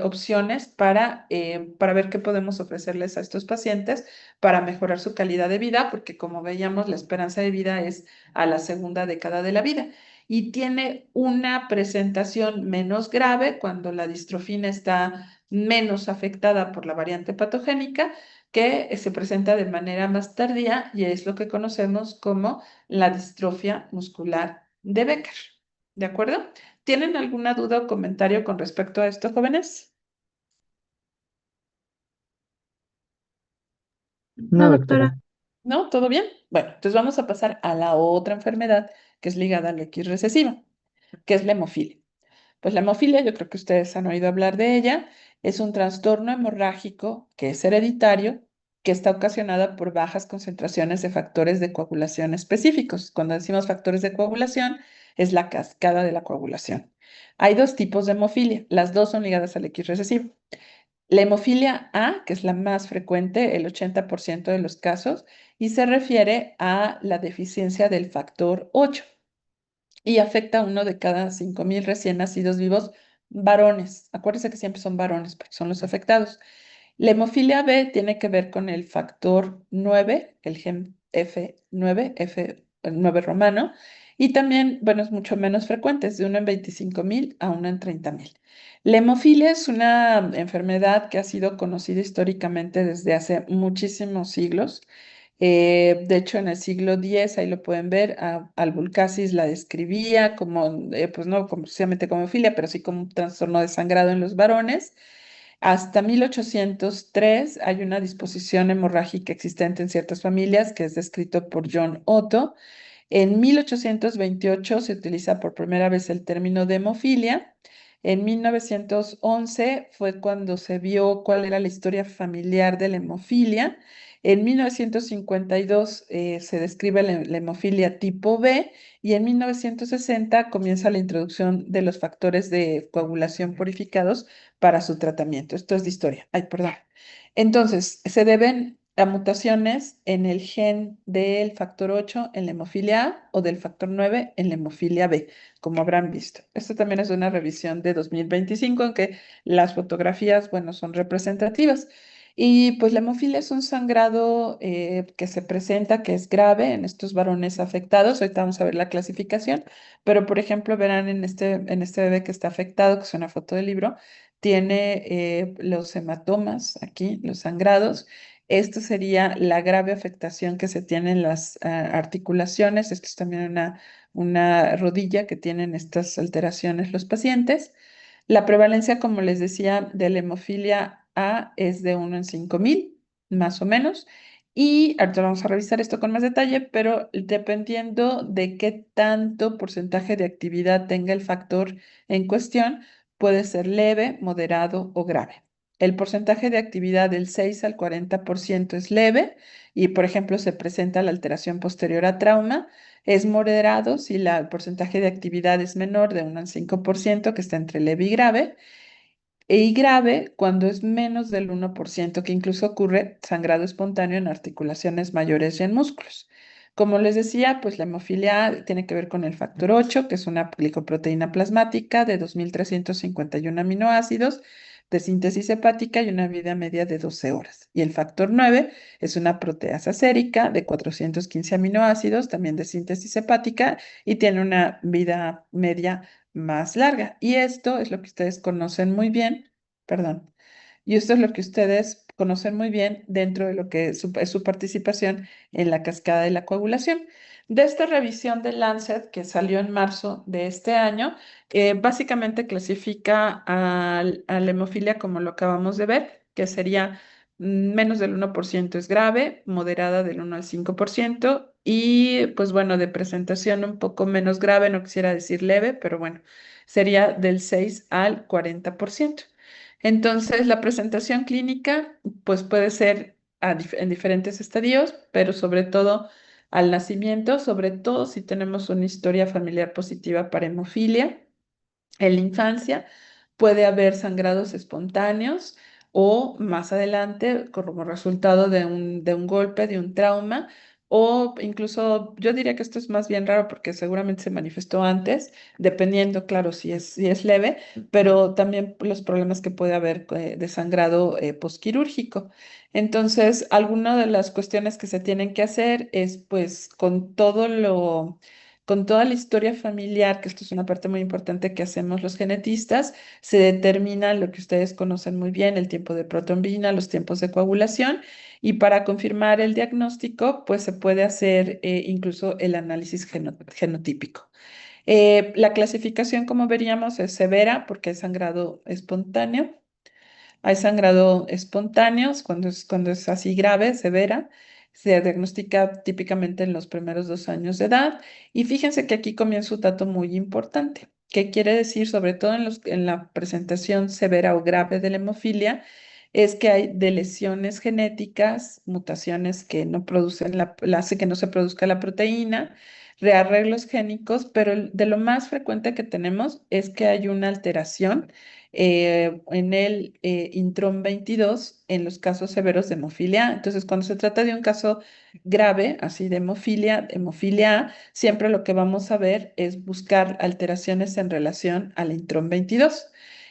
opciones para ver qué podemos ofrecerles a estos pacientes para mejorar su calidad de vida, porque como veíamos, la esperanza de vida es a la segunda década de la vida y tiene una presentación menos grave cuando la distrofina está menos afectada por la variante patogénica, que se presenta de manera más tardía y es lo que conocemos como la distrofia muscular de Becker. ¿De acuerdo? ¿Tienen alguna duda o comentario con respecto a esto, jóvenes? No, No, doctora. doctora. ¿No? ¿Todo bien? Bueno, entonces vamos a pasar a la otra enfermedad que es ligada al X recesiva, que es la hemofilia. Pues la hemofilia, yo creo que ustedes han oído hablar de ella, es un trastorno hemorrágico que es hereditario, que está ocasionada por bajas concentraciones de factores de coagulación específicos. Cuando decimos factores de coagulación, es la cascada de la coagulación. Hay dos tipos de hemofilia, las dos son ligadas al X recesivo. La hemofilia A, que es la más frecuente, el 80% de los casos, y se refiere a la deficiencia del factor 8 y afecta a uno de cada 5.000 recién nacidos vivos varones. Acuérdense que siempre son varones porque son los afectados. La hemofilia B tiene que ver con el factor 9, el gen F9, F9 romano, y también, bueno, es mucho menos frecuente, es de 1 en 25.000 a 1 en 30.000. La hemofilia es una enfermedad que ha sido conocida históricamente desde hace muchísimos siglos. De hecho, en el siglo X, ahí lo pueden ver, Al-Bulcasis la describía como, pues no como, precisamente como hemofilia, pero sí como un trastorno de sangrado en los varones. Hasta 1803 hay una disposición hemorrágica existente en ciertas familias que es descrito por John Otto. En 1828 se utiliza por primera vez el término de hemofilia. En 1911 fue cuando se vio cuál era la historia familiar de la hemofilia. En 1952 se describe la hemofilia tipo B y en 1960 comienza la introducción de los factores de coagulación purificados para su tratamiento. Esto es de historia. Ay, perdón. Entonces, se deben a mutaciones en el gen del factor 8 en la hemofilia A o del factor 9 en la hemofilia B, como habrán visto. Esto también es una revisión de 2025, aunque las fotografías, bueno, son representativas. Y pues la hemofilia es un sangrado que se presenta, que es grave en estos varones afectados. Ahorita vamos a ver la clasificación, pero por ejemplo, verán en este bebé que está afectado, que es una foto del libro, tiene los hematomas aquí, los sangrados. Esto sería la grave afectación que se tiene en las articulaciones. Esto es también una rodilla que tienen estas alteraciones los pacientes. La prevalencia, como les decía, de la hemofilia A es de 1 en 5.000, más o menos. Y ahorita vamos a revisar esto con más detalle, pero dependiendo de qué tanto porcentaje de actividad tenga el factor en cuestión, puede ser leve, moderado o grave. El porcentaje de actividad del 6 al 40% es leve y, por ejemplo, se presenta la alteración posterior a trauma. Es moderado si el porcentaje de actividad es menor de 1 al 5%, que está entre leve y grave. Y grave cuando es menos del 1%, que incluso ocurre sangrado espontáneo en articulaciones mayores y en músculos. Como les decía, pues la hemofilia A tiene que ver con el factor 8, que es una glicoproteína plasmática de 2.351 aminoácidos de síntesis hepática y una vida media de 12 horas. Y el factor 9 es una proteasa sérica de 415 aminoácidos, también de síntesis hepática, y tiene una vida media más larga. Y esto es lo que ustedes conocen muy bien, perdón, y esto es lo que ustedes conocen muy bien dentro de lo que es su participación en la cascada de la coagulación. De esta revisión de Lancet que salió en marzo de este año, básicamente clasifica a la hemofilia como lo acabamos de ver, que sería menos del 1% es grave, moderada del 1 al 5% y pues bueno, de presentación un poco menos grave, no quisiera decir leve, pero bueno, sería del 6 al 40%. Entonces, la presentación clínica, pues puede ser en diferentes estadios, pero sobre todo al nacimiento, sobre todo si tenemos una historia familiar positiva para hemofilia. En la infancia puede haber sangrados espontáneos o más adelante como resultado de un golpe, de un trauma, o incluso yo diría que esto es más bien raro porque seguramente se manifestó antes, dependiendo, claro, si es leve, pero también los problemas que puede haber de sangrado posquirúrgico. Entonces, alguna de las cuestiones que se tienen que hacer es pues con toda la historia familiar, que esto es una parte muy importante que hacemos los genetistas, se determina lo que ustedes conocen muy bien, el tiempo de protrombina, los tiempos de coagulación, y para confirmar el diagnóstico, pues se puede hacer incluso el análisis genotípico. La clasificación, como veríamos, es severa porque es sangrado espontáneo. Hay sangrado espontáneos cuando es así grave, severa. Se diagnostica típicamente en los primeros 2 años de edad. Y fíjense que aquí comienza un dato muy importante. ¿Qué quiere decir? Sobre todo en la presentación severa o grave de la hemofilia, es que hay de lesiones genéticas, mutaciones que no producen hace que no se produzca la proteína, rearreglos génicos, pero de lo más frecuente que tenemos es que hay una alteración en el intrón 22 en los casos severos de hemofilia A. Entonces, cuando se trata de un caso grave, así de hemofilia A, siempre lo que vamos a ver es buscar alteraciones en relación al intrón 22.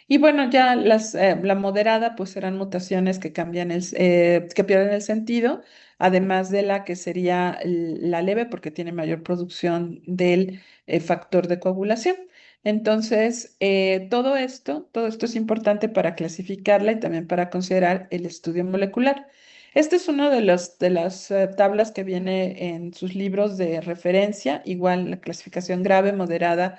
Y bueno, ya la moderada, pues serán mutaciones que que pierden el sentido, además de la que sería la leve, porque tiene mayor producción del factor de coagulación. Entonces, todo esto es importante para clasificarla y también para considerar el estudio molecular. Este es uno de las tablas que viene en sus libros de referencia, igual la clasificación grave, moderada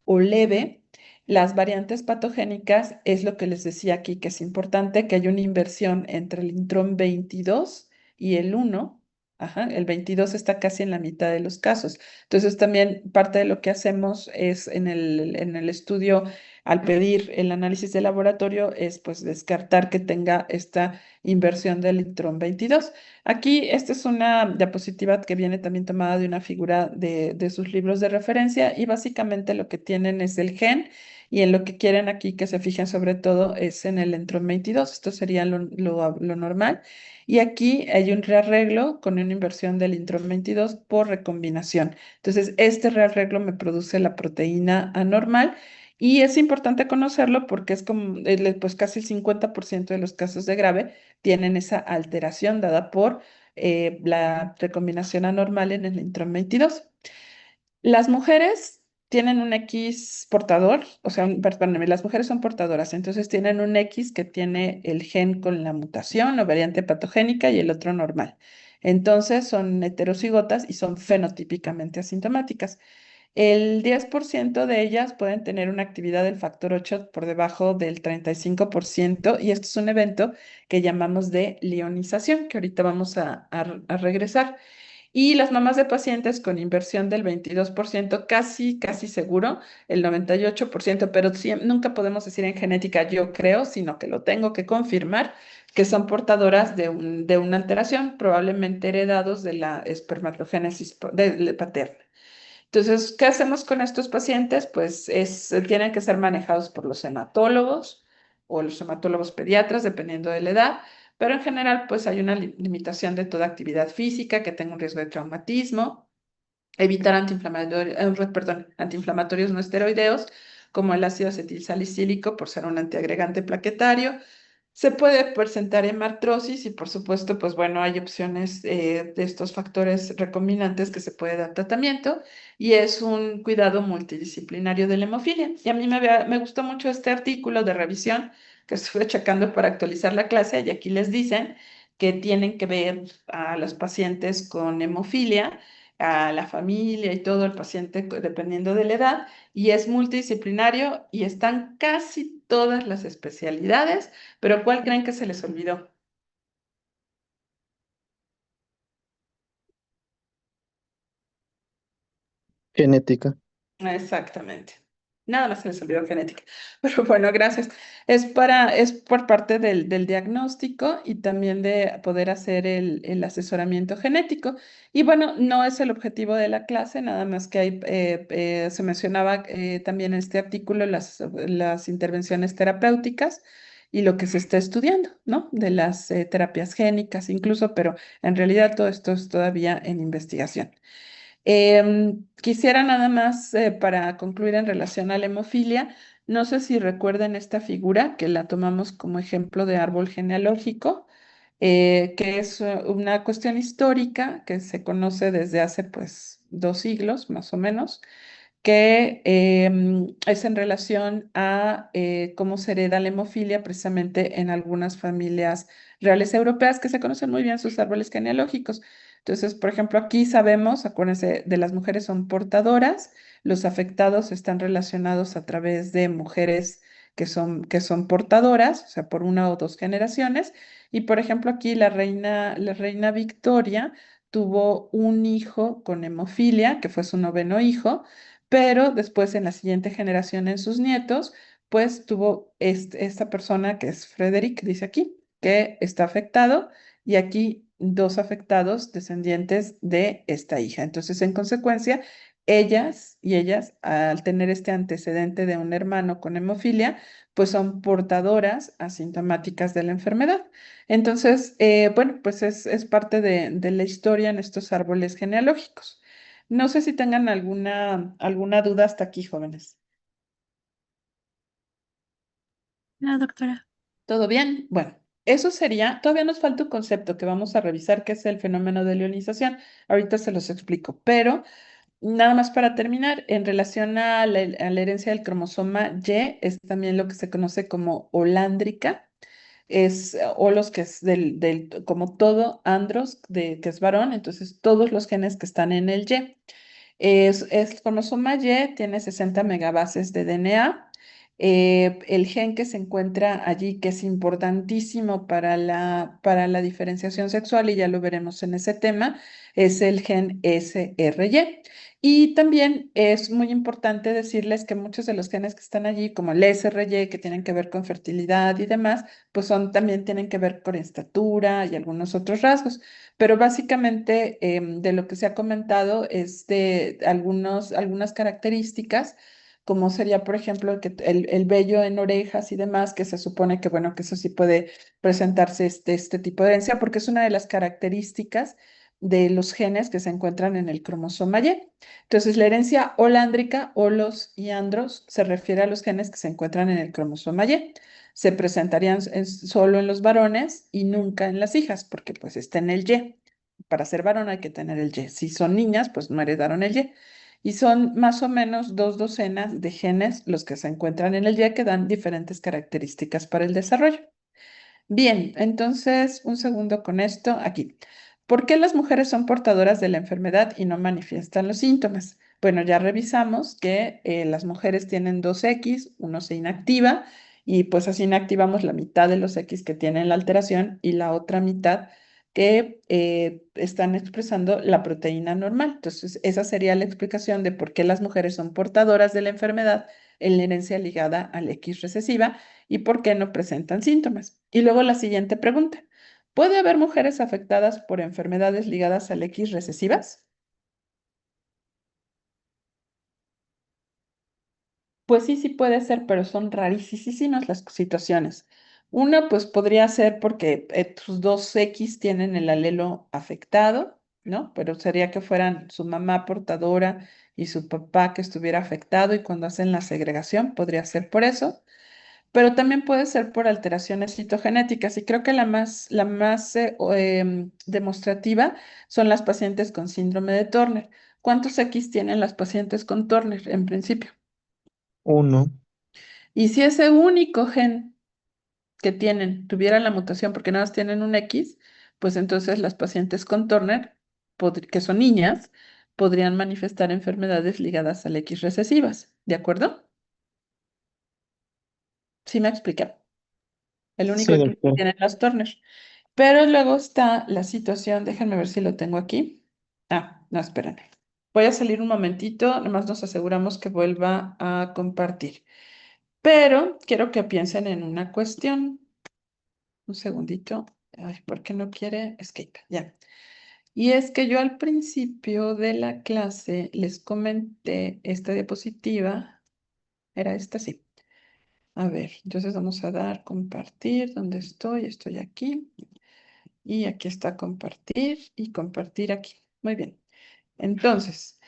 o leve. Las variantes patogénicas es lo que les decía aquí, que es importante que haya una inversión entre el intrón 22 y el 1. Ajá, el 22 está casi en la mitad de los casos. Entonces, también parte de lo que hacemos es en el estudio, al pedir el análisis de laboratorio, es pues descartar que tenga esta inversión del intrón 22. Aquí, esta es una diapositiva que viene también tomada de una figura de sus libros de referencia y básicamente lo que tienen es el gen y en lo que quieren aquí que se fijen sobre todo es en el entrón 22. Esto sería lo normal. Y aquí hay un rearreglo con una inversión del intrón 22 por recombinación. Entonces, este rearreglo me produce la proteína anormal. Y es importante conocerlo porque es como, pues casi el 50% de los casos de grave tienen esa alteración dada por la recombinación anormal en el intrón 22. Las mujeres tienen un X portador, o sea, perdóname, las mujeres son portadoras, entonces tienen un X que tiene el gen con la mutación o variante patogénica y el otro normal. Entonces son heterocigotas y son fenotípicamente asintomáticas. El 10% de ellas pueden tener una actividad del factor 8 por debajo del 35% y esto es un evento que llamamos de lionización, que ahorita vamos a regresar. Y las mamás de pacientes con inversión del 22%, casi seguro, el 98%, pero nunca podemos decir en genética yo creo, sino que lo tengo que confirmar, que son portadoras de una alteración, probablemente heredados de la espermatogénesis paterna. Entonces, ¿qué hacemos con estos pacientes? Pues tienen que ser manejados por los hematólogos o los hematólogos pediatras, dependiendo de la edad, pero en general, pues hay una limitación de toda actividad física que tenga un riesgo de traumatismo, evitar antiinflamatorios no esteroideos, como el ácido acetilsalicílico por ser un antiagregante plaquetario. Se puede presentar hemartrosis y por supuesto, pues bueno, hay opciones de estos factores recombinantes que se puede dar tratamiento y es un cuidado multidisciplinario de la hemofilia. Y a mí me gustó mucho este artículo de revisión que estuve checando para actualizar la clase y aquí les dicen que tienen que ver a los pacientes con hemofilia, a la familia y todo el paciente dependiendo de la edad y es multidisciplinario y están casi todas las especialidades, pero ¿cuál creen que se les olvidó? Genética. Exactamente. Nada más se les olvidó genética. Pero bueno, gracias. Es por parte del diagnóstico y también de poder hacer el asesoramiento genético. Y bueno, no es el objetivo de la clase, nada más que se mencionaba también en este artículo las intervenciones terapéuticas y lo que se está estudiando, ¿no? De las terapias génicas incluso, pero en realidad todo esto es todavía en investigación. Quisiera nada más, para concluir en relación a la hemofilia, no sé si recuerdan esta figura que la tomamos como ejemplo de árbol genealógico, que es una cuestión histórica que se conoce desde hace pues 2 siglos más o menos, que es en relación a cómo se hereda la hemofilia precisamente en algunas familias reales europeas que se conocen muy bien sus árboles genealógicos. Entonces, por ejemplo, aquí sabemos, acuérdense, de las mujeres son portadoras, los afectados están relacionados a través de mujeres que son portadoras, o sea, por una o dos generaciones. Y, por ejemplo, aquí la reina Victoria tuvo un hijo con hemofilia, que fue su noveno hijo, pero después en la siguiente generación, en sus nietos, pues tuvo esta persona que es Frederick, dice aquí, que está afectado, y aquí dos afectados descendientes de esta hija. Entonces, en consecuencia, ellas, al tener este antecedente de un hermano con hemofilia, pues son portadoras asintomáticas de la enfermedad. Entonces, bueno, pues es parte de la historia en estos árboles genealógicos. No sé si tengan alguna duda hasta aquí, jóvenes. No, doctora. ¿Todo bien? Bueno, eso sería, todavía nos falta un concepto que vamos a revisar, que es el fenómeno de leonización. Ahorita se los explico, pero nada más para terminar, en relación a la herencia del cromosoma Y, es también lo que se conoce como holándrica, o los que es como todo andros, que es varón, entonces todos los genes que están en el Y. El cromosoma Y tiene 60 megabases de DNA. El gen que se encuentra allí, que es importantísimo para la diferenciación sexual, y ya lo veremos en ese tema, es el gen SRY. Y también es muy importante decirles que muchos de los genes que están allí, como el SRY, que tienen que ver con fertilidad y demás, pues también tienen que ver con estatura y algunos otros rasgos. Pero básicamente de lo que se ha comentado es de algunas características, como sería, por ejemplo, el vello en orejas y demás, que se supone que, bueno, que eso sí puede presentarse este tipo de herencia, porque es una de las características de los genes que se encuentran en el cromosoma Y. Entonces, la herencia holándrica, holos y andros, se refiere a los genes que se encuentran en el cromosoma Y. Se presentarían solo en los varones y nunca en las hijas, porque pues está en el Y. Para ser varón hay que tener el Y. Si son niñas, pues no heredaron el Y. Y son más o menos 2 docenas de genes los que se encuentran en el Y que dan diferentes características para el desarrollo. Bien, entonces, un segundo con esto aquí. ¿Por qué las mujeres son portadoras de la enfermedad y no manifiestan los síntomas? Bueno, ya revisamos que las mujeres tienen 2X, uno se inactiva y pues así inactivamos la mitad de los X que tienen la alteración y la otra mitad que están expresando la proteína normal. Entonces, esa sería la explicación de por qué las mujeres son portadoras de la enfermedad en la herencia ligada al X recesiva y por qué no presentan síntomas. Y luego la siguiente pregunta. ¿Puede haber mujeres afectadas por enfermedades ligadas al X recesivas? Pues sí, sí puede ser, pero son rarísimas las situaciones. Una, pues podría ser porque tus 2X tienen el alelo afectado, ¿no? Pero sería que fueran su mamá portadora y su papá que estuviera afectado y cuando hacen la segregación podría ser por eso. Pero también puede ser por alteraciones citogenéticas y creo que la más demostrativa son las pacientes con síndrome de Turner. ¿Cuántos X tienen las pacientes con Turner en principio? Uno. Y si ese único gen que tienen tuviera la mutación porque nada más tienen un X, pues entonces las pacientes con Turner, que son niñas, podrían manifestar enfermedades ligadas al X recesivas. ¿De acuerdo? ¿Sí me expliqué? El único Sí, X que doctor. tienen las Turner. Pero luego está la situación, déjenme ver si lo tengo aquí. Ah, no, espérenme. Voy a salir un momentito, nomás nos aseguramos que vuelva a compartir. Pero quiero que piensen en una cuestión. Un segundito. Ay, ¿por qué no quiere? Escape, ya. Y es que yo al principio de la clase les comenté esta diapositiva. Era esta, sí. A ver, entonces vamos a dar compartir. ¿Dónde estoy? Estoy aquí. Y aquí está compartir y compartir aquí. Muy bien. Entonces,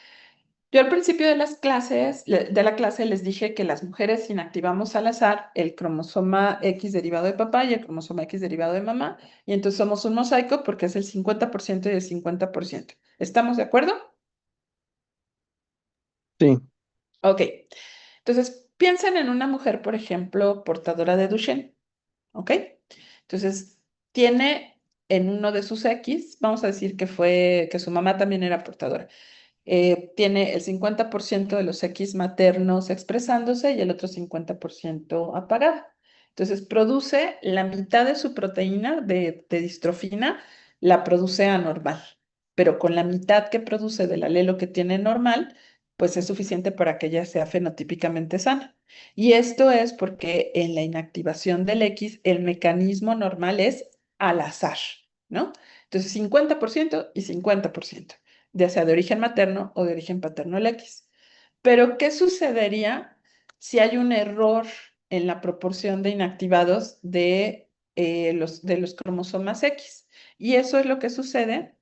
yo al principio de las clases, de la clase les dije que las mujeres inactivamos al azar el cromosoma X derivado de papá y el cromosoma X derivado de mamá. Y entonces somos un mosaico porque es el 50% y el 50%. ¿Estamos de acuerdo? Sí. Ok. Entonces, piensen en una mujer, por ejemplo, portadora de Duchenne. ¿Ok? Entonces, tiene en uno de sus X, vamos a decir que su mamá también era portadora. Tiene el 50% de los X maternos expresándose y el otro 50% apagado. Entonces, produce la mitad de su proteína de distrofina, la produce anormal, pero con la mitad que produce del alelo que tiene normal, pues es suficiente para que ella sea fenotípicamente sana. Y esto es porque en la inactivación del X, el mecanismo normal es al azar, ¿no? Entonces, 50% y 50%, ya sea de origen materno o de origen paterno el X. Pero, ¿qué sucedería si hay un error en la proporción de inactivados de los cromosomas X? Y eso es lo que sucede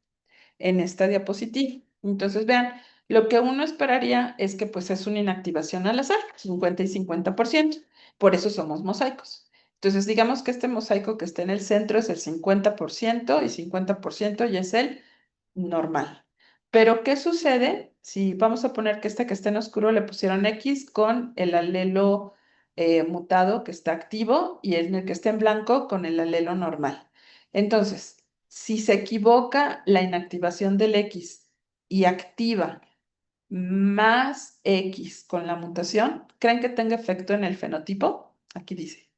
en esta diapositiva. Entonces, vean, lo que uno esperaría es que pues es una inactivación al azar, 50 y 50%. Por eso somos mosaicos. Entonces, digamos que este mosaico que está en el centro es el 50% y 50% y es el normal. Pero, ¿qué sucede si vamos a poner que este que está en oscuro le pusieron X con el alelo mutado que está activo y en el que está en blanco con el alelo normal? Entonces, si se equivoca la inactivación del X y activa más X con la mutación, ¿creen que tenga efecto en el fenotipo? Aquí dice.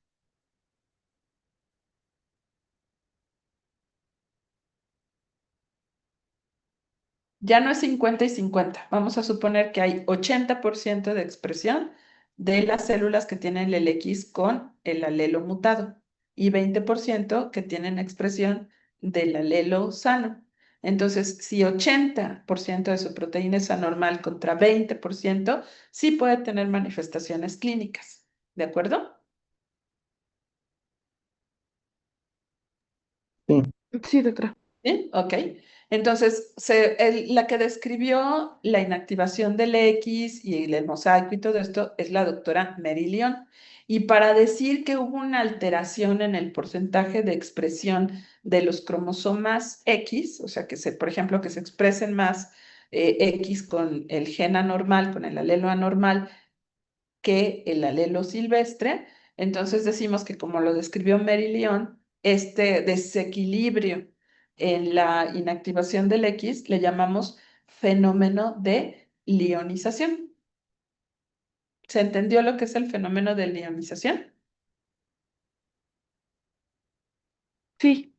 Ya no es 50 y 50. Vamos a suponer que hay 80% de expresión de las células que tienen el X con el alelo mutado y 20% que tienen expresión del alelo sano. Entonces, si 80% de su proteína es anormal contra 20%, sí puede tener manifestaciones clínicas. ¿De acuerdo? Sí. Sí, doctora. ¿Sí? Ok. Entonces, la que describió la inactivación del X y el mosaico y todo esto es la doctora Mary Leon. Y para decir que hubo una alteración en el porcentaje de expresión de los cromosomas X, o sea, por ejemplo, que se expresen más X con el gen anormal, con el alelo anormal, que el alelo silvestre, entonces decimos que como lo describió Mary Leon, este desequilibrio en la inactivación del X le llamamos fenómeno de lionización. ¿Se entendió lo que es el fenómeno de lionización? Sí.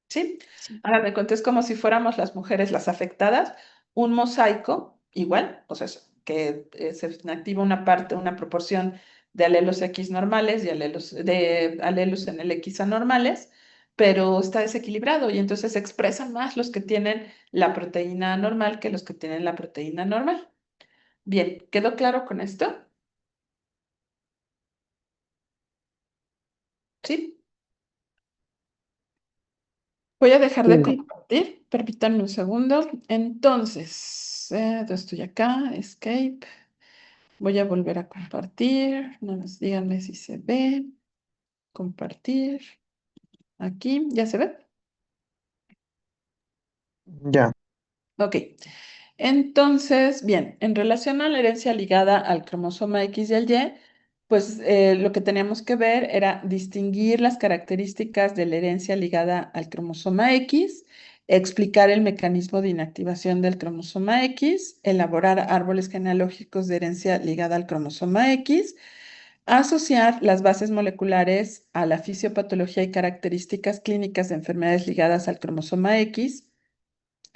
¿Sí? Sí. Ahora me conté, es como si fuéramos las mujeres las afectadas, un mosaico igual, o sea, que se activa una parte, una proporción de alelos X normales y de alelos en el X anormales, pero está desequilibrado y entonces se expresan más los que tienen la proteína normal que los que tienen la proteína normal. Bien, ¿quedó claro con esto? ¿Sí? Voy a dejar de Sí. compartir, permítanme un segundo. Entonces, estoy acá, escape. Voy a volver a compartir. No nos díganme si se ve. Compartir. Aquí, ¿ya se ve? Ya. Ok. Entonces, bien, en relación a la herencia ligada al cromosoma X y al Y, pues lo que teníamos que ver era distinguir las características de la herencia ligada al cromosoma X, explicar el mecanismo de inactivación del cromosoma X, elaborar árboles genealógicos de herencia ligada al cromosoma X, asociar las bases moleculares a la fisiopatología y características clínicas de enfermedades ligadas al cromosoma X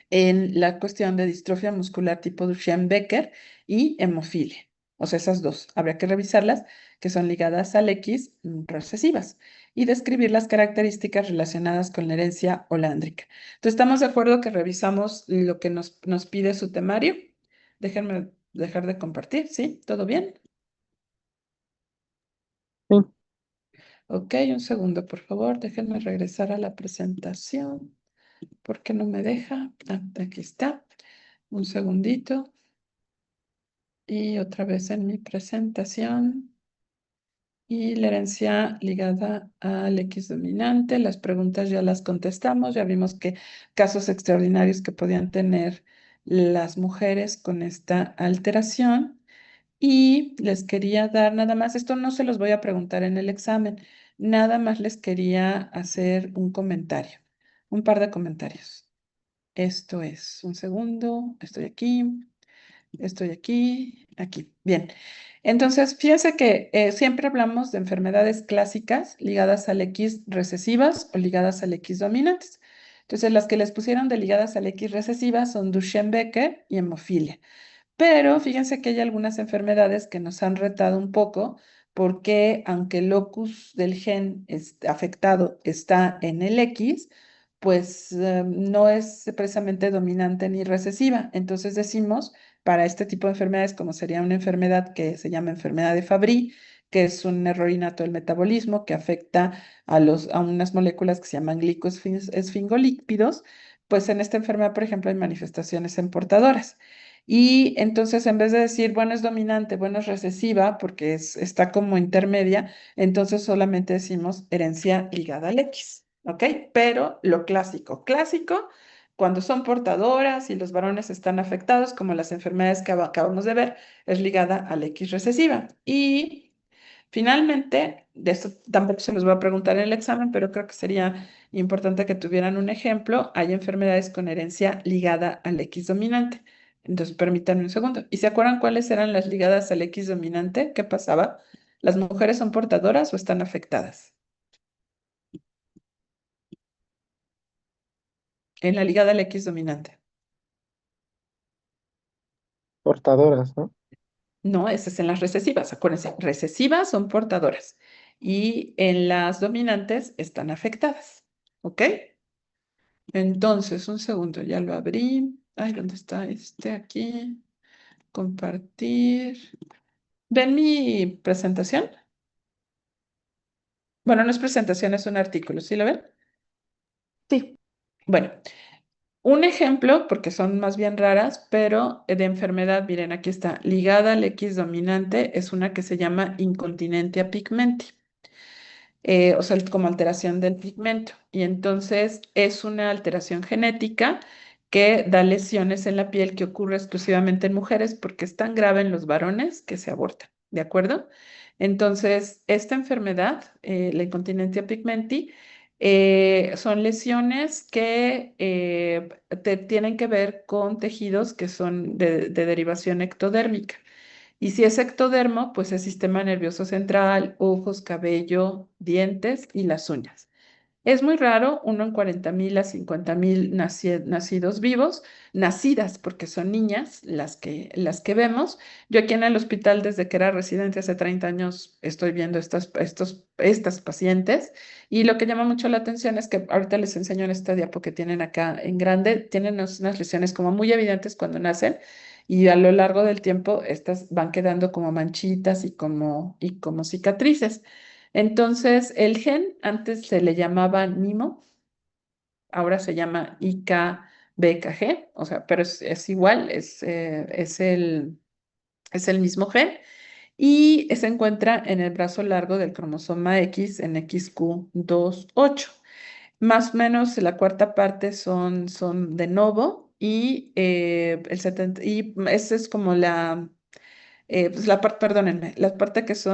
en la cuestión de distrofia muscular tipo Duchenne-Becker y hemofilia. O sea, esas dos, habría que revisarlas, que son ligadas al X recesivas, y describir las características relacionadas con la herencia holándrica. Entonces, ¿estamos de acuerdo que revisamos lo que nos pide su temario? Déjenme dejar de compartir, ¿sí? ¿Todo bien? Sí. Ok, un segundo, por favor, déjenme regresar a la presentación. ¿Por qué no me deja? Ah, aquí está. Un segundito. Y otra vez en mi presentación. Y la herencia ligada al X dominante. Las preguntas ya las contestamos. Ya vimos que casos extraordinarios que podían tener las mujeres con esta alteración. Y les quería dar nada más, esto no se los voy a preguntar en el examen, nada más les quería hacer un comentario, un par de comentarios. Esto es, un segundo, estoy aquí, aquí. Bien. Entonces, fíjense que siempre hablamos de enfermedades clásicas ligadas al X recesivas o ligadas al X dominantes. Entonces, las que les pusieron de ligadas al X recesivas son Duchenne-Becker y hemofilia. Pero fíjense que hay algunas enfermedades que nos han retado un poco porque aunque el locus del gen afectado está en el X, pues no es precisamente dominante ni recesiva. Entonces decimos, para este tipo de enfermedades, como sería una enfermedad que se llama enfermedad de Fabry, que es un error innato del metabolismo que afecta a unas moléculas que se llaman glicoesfingolípidos, pues en esta enfermedad, por ejemplo, hay manifestaciones en portadoras. Y entonces en vez de decir, bueno, es dominante, bueno, es recesiva, porque está como intermedia, entonces solamente decimos herencia ligada al X, ¿ok? Pero lo clásico, clásico, cuando son portadoras y los varones están afectados, como las enfermedades que acabamos de ver, es ligada al X recesiva. Y finalmente, de esto tampoco se los voy a preguntar en el examen, pero creo que sería importante que tuvieran un ejemplo. Hay enfermedades con herencia ligada al X dominante. Entonces, permítanme un segundo. ¿Y se acuerdan cuáles eran las ligadas al X dominante? ¿Qué pasaba? ¿Las mujeres son portadoras o están afectadas? En la ligada al X dominante. Portadoras, ¿no? No, esa es en las recesivas. Acuérdense, recesivas son portadoras y en las dominantes están afectadas. ¿Ok? Entonces, un segundo, ya lo abrí. Ay, ¿dónde está este? Aquí. Compartir. ¿Ven mi presentación? Bueno, no es presentación, es un artículo. ¿Sí lo ven? Sí. Bueno, un ejemplo, porque son más bien raras, pero de enfermedad, miren, aquí está, ligada al X dominante, es una que se llama incontinencia pigmenti. O sea, como alteración del pigmento. Y entonces es una alteración genética que da lesiones en la piel que ocurre exclusivamente en mujeres porque es tan grave en los varones que se aborta, ¿de acuerdo? Entonces, esta enfermedad, la incontinencia pigmenti, son lesiones que tienen que ver con tejidos que son de derivación ectodérmica. Y si es ectodermo, pues es sistema nervioso central, ojos, cabello, dientes y las uñas. Es muy raro, uno en 40,000 a 50,000 nacidos vivos, nacidas porque son niñas las que vemos. Yo aquí en el hospital, desde que era residente hace 30 años, estoy viendo estas pacientes y lo que llama mucho la atención es que ahorita les enseño en esta diapo que tienen acá en grande, tienen unas lesiones como muy evidentes cuando nacen y a lo largo del tiempo estas van quedando como manchitas y como cicatrices. Entonces, el gen antes se le llamaba NIMO, ahora se llama IKBKG, o sea, pero es igual, es el mismo gen y se encuentra en el brazo largo del cromosoma X en XQ28. Más o menos la cuarta parte son de novo y el 70, y esa es como pues la parte, perdónenme, la parte que es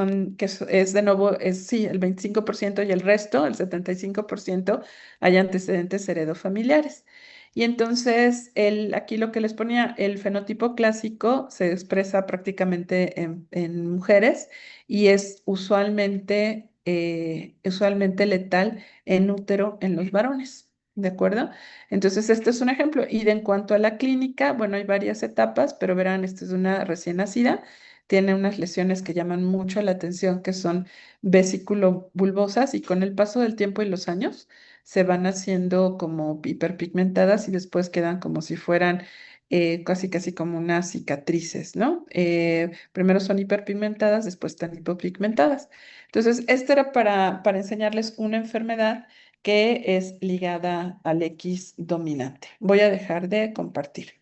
de nuevo, es sí, el 25% y el resto, el 75%, hay antecedentes heredofamiliares. Y entonces, aquí lo que les ponía, el fenotipo clásico se expresa prácticamente en mujeres y es usualmente letal en útero en los varones. ¿De acuerdo? Entonces, este es un ejemplo. Y en cuanto a la clínica, bueno, hay varias etapas, pero verán, esta es una recién nacida, tiene unas lesiones que llaman mucho la atención, que son vesículo-bulbosas y con el paso del tiempo y los años se van haciendo como hiperpigmentadas y después quedan como si fueran casi casi como unas cicatrices, ¿no? Primero son hiperpigmentadas, después están hipopigmentadas. Entonces, esto era para enseñarles una enfermedad que es ligada al X dominante. Voy a dejar de compartir.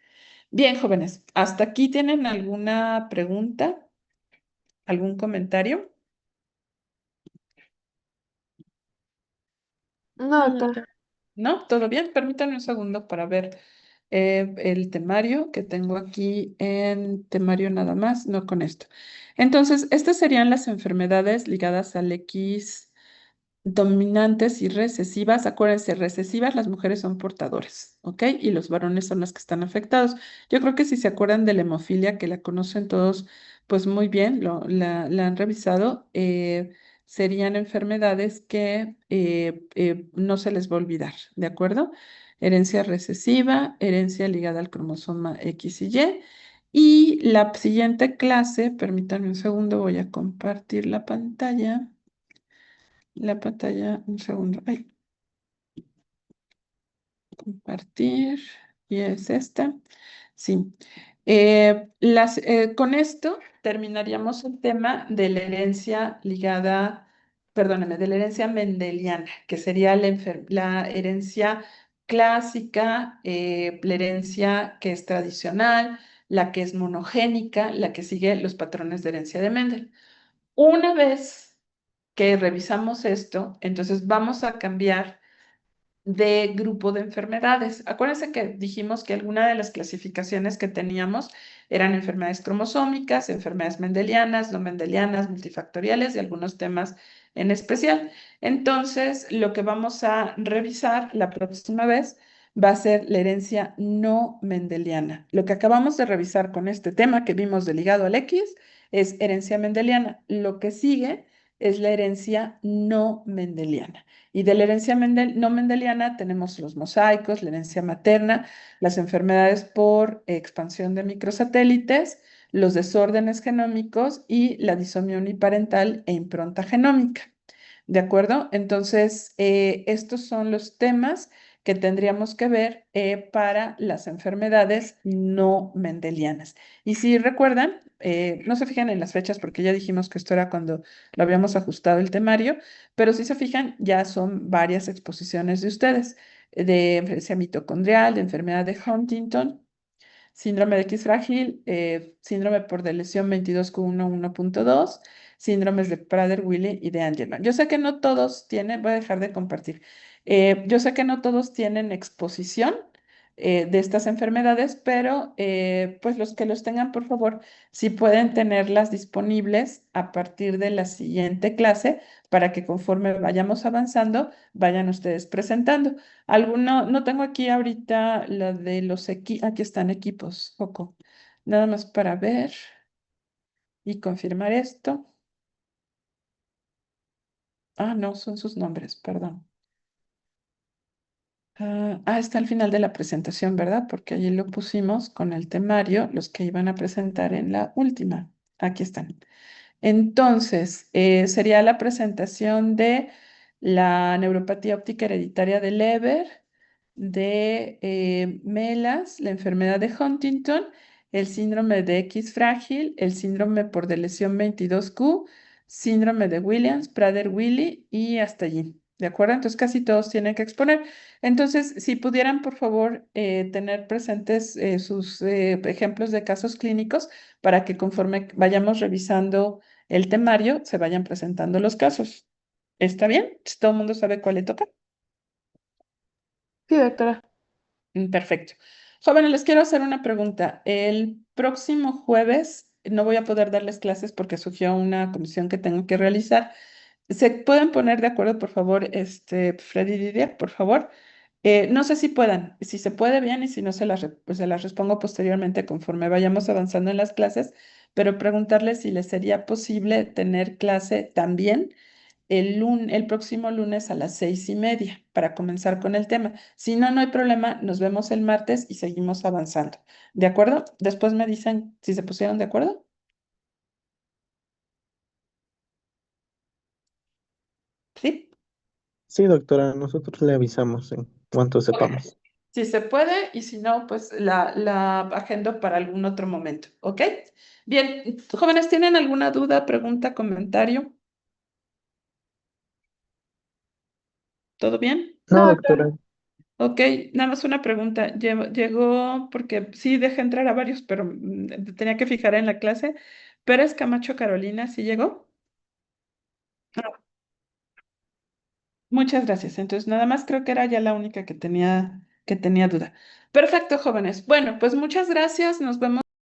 Bien, jóvenes, ¿hasta aquí tienen alguna pregunta, algún comentario? No, No, doctora. doctora. ¿No? ¿Todo bien? Permítanme un segundo para ver el temario que tengo aquí en temario nada más, no con esto. Entonces, estas serían las enfermedades ligadas al X dominantes y recesivas. Acuérdense, recesivas las mujeres son portadoras, ¿ok? Y los varones son los que están afectados. Yo creo que si se acuerdan de la hemofilia, que la conocen todos, pues muy bien, la han revisado, serían enfermedades que no se les va a olvidar, ¿de acuerdo? Herencia recesiva, herencia ligada al cromosoma X y Y. Y la siguiente clase, permítanme un segundo, voy a compartir la pantalla, un segundo. Ay, compartir. Y es esta. Sí. Con esto terminaríamos el tema de la herencia ligada, perdóname, de la herencia mendeliana, que sería la herencia clásica, la herencia que es tradicional, la que es monogénica, la que sigue los patrones de herencia de Mendel. Una vez que revisamos esto, entonces vamos a cambiar de grupo de enfermedades. Acuérdense que dijimos que alguna de las clasificaciones que teníamos eran enfermedades cromosómicas, enfermedades mendelianas, no mendelianas, multifactoriales y algunos temas en especial. Entonces, lo que vamos a revisar la próxima vez va a ser la herencia no mendeliana. Lo que acabamos de revisar con este tema que vimos de ligado al X es herencia mendeliana. Lo que sigue es la herencia no mendeliana. Y de la herencia no mendeliana tenemos los mosaicos, la herencia materna, las enfermedades por expansión de microsatélites, los desórdenes genómicos y la disomía uniparental e impronta genómica. ¿De acuerdo? Entonces, estos son los temas que tendríamos que ver para las enfermedades no mendelianas. Y si recuerdan, no se fijan en las fechas porque ya dijimos que esto era cuando lo habíamos ajustado el temario, pero si se fijan, ya son varias exposiciones de ustedes, de enfermedad mitocondrial, de enfermedad de Huntington, síndrome de X frágil, síndrome por lesión 22q11.2, síndromes de Prader-Willi y de Angelman. Yo sé que no todos tienen, voy a dejar de compartir, yo sé que no todos tienen exposición de estas enfermedades, pero pues los que los tengan, por favor, si pueden tenerlas disponibles a partir de la siguiente clase para que conforme vayamos avanzando, vayan ustedes presentando. Alguno, no tengo aquí ahorita la de los equipos, aquí están equipos, Coco. Nada más para ver y confirmar esto. Ah, no, son sus nombres, perdón. Está al final de la presentación, ¿verdad? Porque allí lo pusimos con el temario, los que iban a presentar en la última. Aquí están. Entonces, sería la presentación de la neuropatía óptica hereditaria de Leber, de MELAS, la enfermedad de Huntington, el síndrome de X frágil, el síndrome por lesión 22q, síndrome de Williams, Prader-Willi y hasta allí. ¿De acuerdo? Entonces casi todos tienen que exponer. Entonces, si pudieran, por favor, tener presentes sus ejemplos de casos clínicos para que conforme vayamos revisando el temario, se vayan presentando los casos. ¿Está bien? ¿Todo el mundo sabe cuál le toca? Sí, doctora. Perfecto. Jóvenes, les quiero hacer una pregunta. El próximo jueves no voy a poder darles clases porque surgió una comisión que tengo que realizar. ¿Se pueden poner de acuerdo, por favor, Freddy y Didier, por favor? No sé si puedan, si se puede bien y si no pues se las respondo posteriormente conforme vayamos avanzando en las clases, pero preguntarles si les sería posible tener clase también el próximo lunes a las 6:30 para comenzar con el tema. Si no, no hay problema, nos vemos el martes y seguimos avanzando. ¿De acuerdo? Después me dicen si se pusieron de acuerdo. ¿Sí? Sí, doctora, nosotros le avisamos en cuanto Ok. sepamos. Si se puede y si no, pues la agendo para algún otro momento. ¿Ok? Bien, jóvenes, ¿tienen alguna duda, pregunta, comentario? ¿Todo bien? No, No, doctora. doctora, Ok, nada más una pregunta. Llegó, porque sí dejé entrar a varios, pero tenía que fijar en la clase. Pérez Camacho Carolina, ¿sí llegó? Ah, muchas gracias. Entonces, nada más creo que era ya la única que tenía duda. Perfecto, jóvenes. Bueno, pues muchas gracias. Nos vemos.